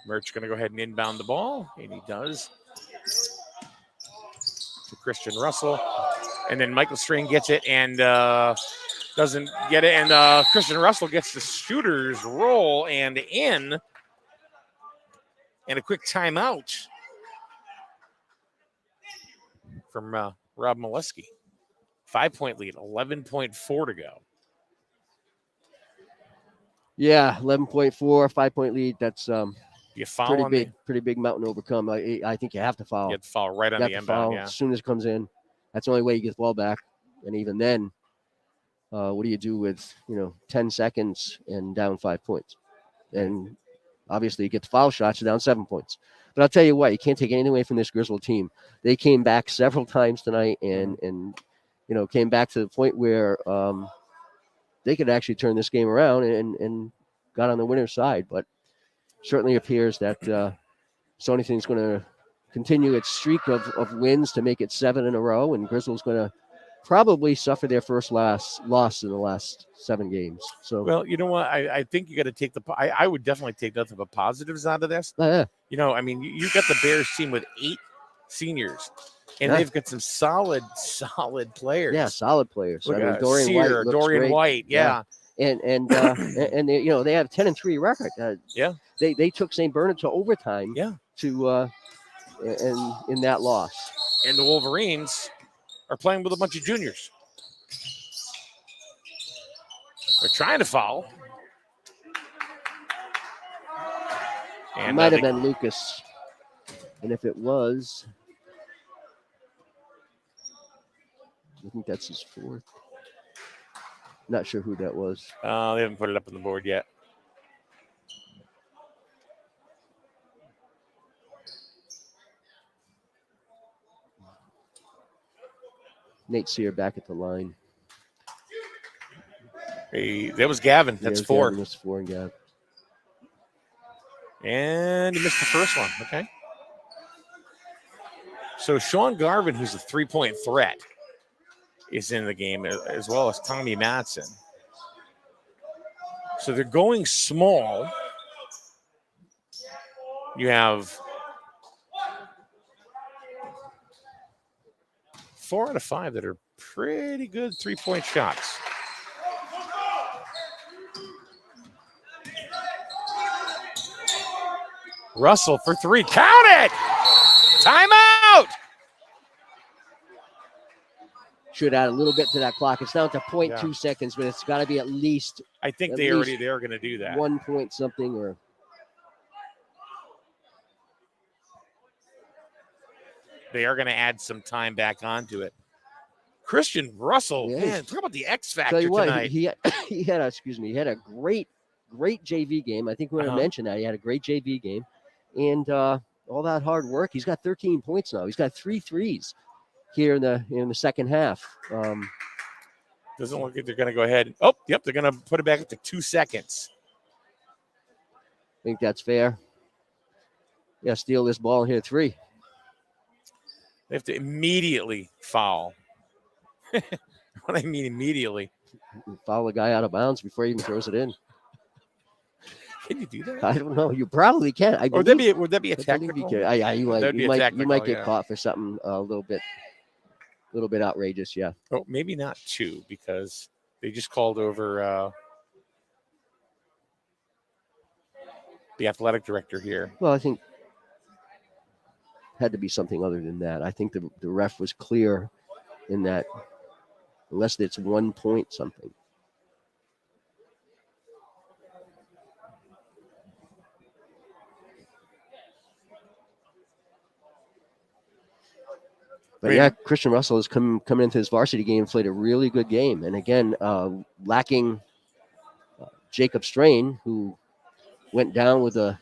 Murch going to go ahead and inbound the ball, and he does. To Christian Russell. And then Michael Strain gets it and doesn't get it. And Christian Russell gets the shooter's roll and in. And a quick timeout from Rob Molesky. 5-point lead, 11.4 to go. Yeah, 11.4, 5-point lead. That's you foul pretty big mountain to overcome. I think you have to foul. You have to foul right on the inbound. Yeah. As soon as it comes in, that's the only way you get the ball back. And even then, what do you do with 10 seconds and down 5 points? And obviously, you get the foul shots, you're down 7 points. But I'll tell you what, you can't take anything away from this Griswold team. They came back several times tonight and came back to the point where they could actually turn this game around and got on the winner's side. But certainly appears that Stonington's going to continue its streak of wins to make it 7 in a row, and Griswold's going to probably suffer their first loss in the last 7 games. So, well, you know what? I think you got to take I would definitely take nothing but positives out of this. Yeah. You got the Bears team with 8 seniors, and they've got some solid players. Yeah, solid players. Look, Dorian Sear, White. Dorian White. Yeah. And they have 10-3 record. Yeah. They took St. Bernard to overtime. Yeah. To and in that loss. And the Wolverines are playing with a bunch of juniors. They're trying to foul. And it might have been Lucas. And if it was, I think that's his 4th. Not sure who that was. They haven't put it up on the board yet. Nate Sear back at the line. That was Gavin. That's 4. Gavin. That's 4 and Gavin. And he missed the first one. Okay. So Sean Garvin, who's a 3-point threat, is in the game, as well as Tommy Matson. So they're going small. You have 4 out of 5 that are pretty good three-point shots. Russell for three. Count it! Timeout! Should add a little bit to that clock. It's down to 0.2 Yeah. seconds, but it's got to be at least. I think At they're least going to do that. 1 point something or. They are going to add some time back onto it. Christian Russell, Yeah, man, talk about the X Tell factor you what, tonight. he had a great JV game. I think we're going to mention that. He had a great JV game. And all that hard work. He's got 13 points now. He's got 3 threes here in the second half. Doesn't look like they're going to go ahead. Oh, yep, they're going to put it back up to 2 seconds. I think that's fair. Yeah, steal this ball and hit 3. They have to immediately foul. What I mean immediately. Foul the guy out of bounds before he even throws it in. Can you do that? I don't know. You probably can. Would that be a I believe technical? you can. You might get yeah. caught for something a little bit outrageous. Yeah. Oh, maybe not 2 because they just called over the athletic director here. Well, I think had to be something other than that. I think the ref was clear in that unless it's 1 point something. But yeah, Christian Russell has come into his varsity game and played a really good game. And again, lacking Jacob Strain, who went down with an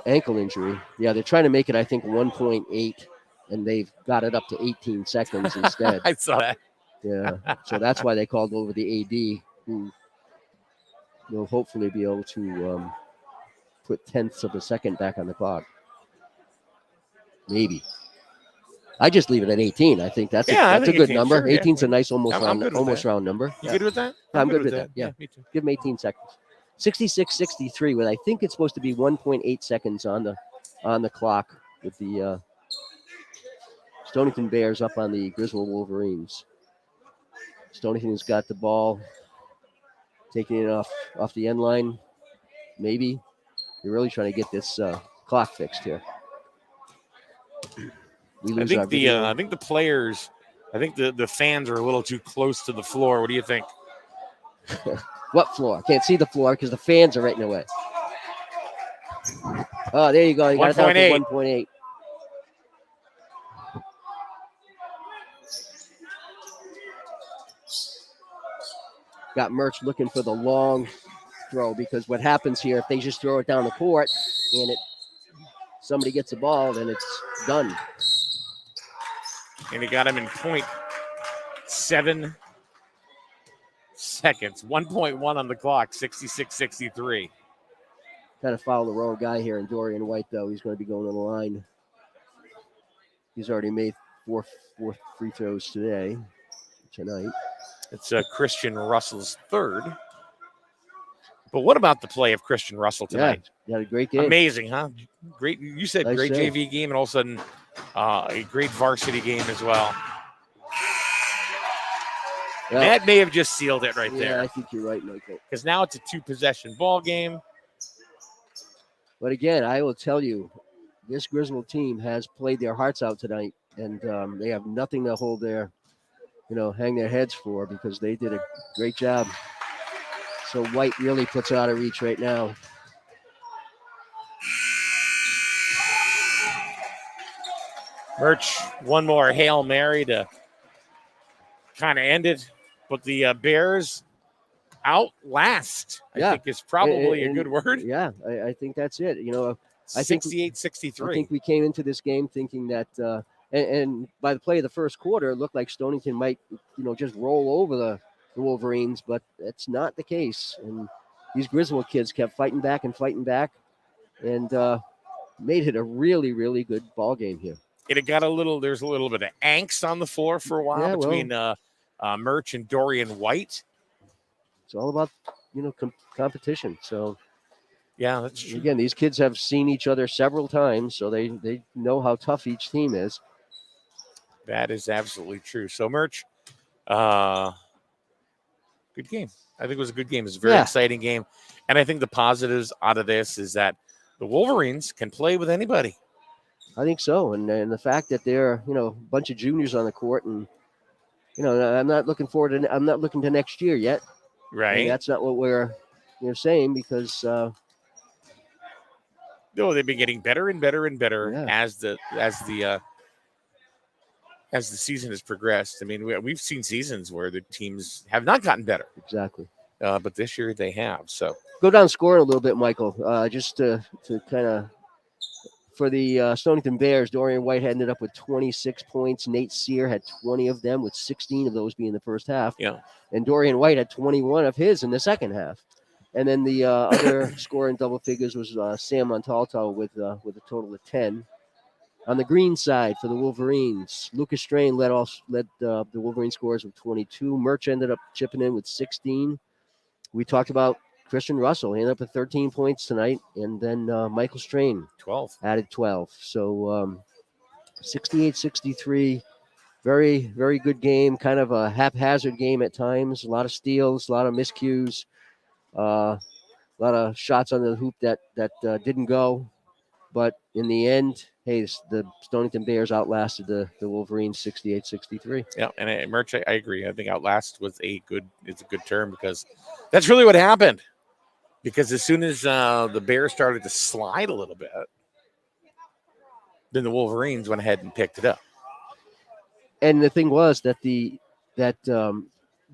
ankle injury. Yeah, they're trying to make it, I think, 1.8, and they've got it up to 18 seconds instead. I saw that. Yeah, so that's why they called over the AD, who will hopefully be able to put tenths of a second back on the clock. Maybe. I just leave it at 18. I think that's a good 18, number. sure, 18 is yeah. a nice almost round that. number. You good with that? I'm good with that. Yeah. Me too. Give him 18 seconds. 66-63 with I think it's supposed to be 1.8 seconds on the clock with the Stonington Bears up on the Griswold Wolverines. Stonington's got the ball, taking it off the end line. Maybe you're really trying to get this clock fixed here. I think the players, I think the fans are a little too close to the floor. What do you think? What floor? I can't see the floor because the fans are right in the way. Oh, there you go. You got it down to 1.8. Got Merch looking for the long throw because what happens here if they just throw it down the court and somebody gets the ball, then it's done. And he got him in 0.7 seconds. 1.1 on the clock, 66-63. Got to follow the road guy here, and Dorian White, though, he's going to be going on the line. He's already made four free throws tonight. It's Christian Russell's third. But what about the play of Christian Russell tonight? Yeah, had a great game. Amazing, huh? Great. You said Nice great save. JV game, and all of a sudden a great varsity game as well. Yeah. That may have just sealed it right there. Yeah, I think you're right, Michael. Because now it's a 2-possession ball game. But again, I will tell you, this Griswold team has played their hearts out tonight, and they have nothing to hold hang their heads for because they did a great job. So White really puts it out of reach right now. Merch, one more Hail Mary to kind of end it. But the Bears outlast, I think is probably a good word. Yeah, I think that's it. I think 68-63. I think we came into this game thinking that, and by the play of the first quarter, it looked like Stonington might, just roll over the Wolverines, but that's not the case. And these Griswold kids kept fighting back, and made it a really, really good ball game here. It got there's a little bit of angst on the floor for a while between Merch and Dorian White. It's all about, competition. So, yeah, that's true. Again, these kids have seen each other several times, so they know how tough each team is. That is absolutely true. So, Merch, good game. I think it was a good game. It was a very exciting game. And I think the positives out of this is that the Wolverines can play with anybody. I think so. And the fact that they're, a bunch of juniors on the court, and, I'm not looking I'm not looking to next year yet. Right. And that's not what we're saying, because no, they've been getting better and better and better as the season has progressed. I mean, we've seen seasons where the teams have not gotten better. Exactly. But this year they have. So go down scoring a little bit, Michael. Just to kind of, for the Stonington Bears, Dorian White ended up with 26 points. Nate Sear had 20 of them, with 16 of those being the first half. Yeah. And Dorian White had 21 of his in the second half. And then the other scorer in double figures was Sam Montalto with a total of 10. On the green side for the Wolverines, Lucas Strain led the Wolverine scorers with 22. Murch ended up chipping in with 16. We talked about Christian Russell. He ended up with 13 points tonight. And then Michael Strain 12. Added 12. So 68-63. Very, very good game. Kind of a haphazard game at times. A lot of steals, a lot of miscues. A lot of shots on the hoop that didn't go. But in the end, hey, the Stonington Bears outlasted the Wolverines 68-63. Yeah, and Merch, I agree. I think outlast was a good term, because that's really what happened. Because as soon as the Bears started to slide a little bit, then the Wolverines went ahead and picked it up. And the thing was that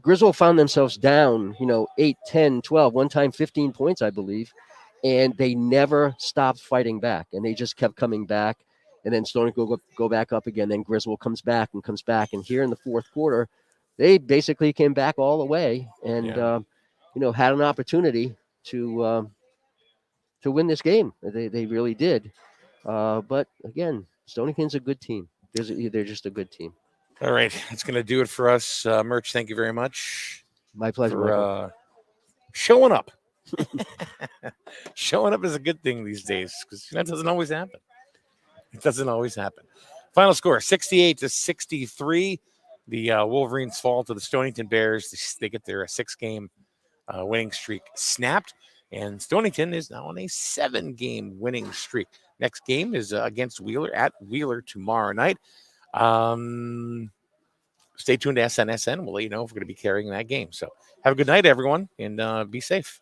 Griswold found themselves down, 8, 10, 12, one time 15 points, I believe. And they never stopped fighting back. And they just kept coming back. And then Stonington go back up again. Then Griswold comes back. And here in the fourth quarter, they basically came back all the way and, had an opportunity to win this game. They really did. But again, Stonington's a good team. They're just a good team. All right. That's going to do it for us. Merch, thank you very much. My pleasure. For showing up. Showing up is a good thing these days, because that doesn't always happen. It doesn't always happen. Final score, 68-63. The Wolverines fall to the Stonington Bears. They get their 6-game winning streak snapped, and Stonington is now on a 7-game winning streak. Next game is against Wheeler at Wheeler tomorrow night. Stay tuned to SNSN. We'll let you know if we're going to be carrying that game. So have a good night, everyone, and be safe.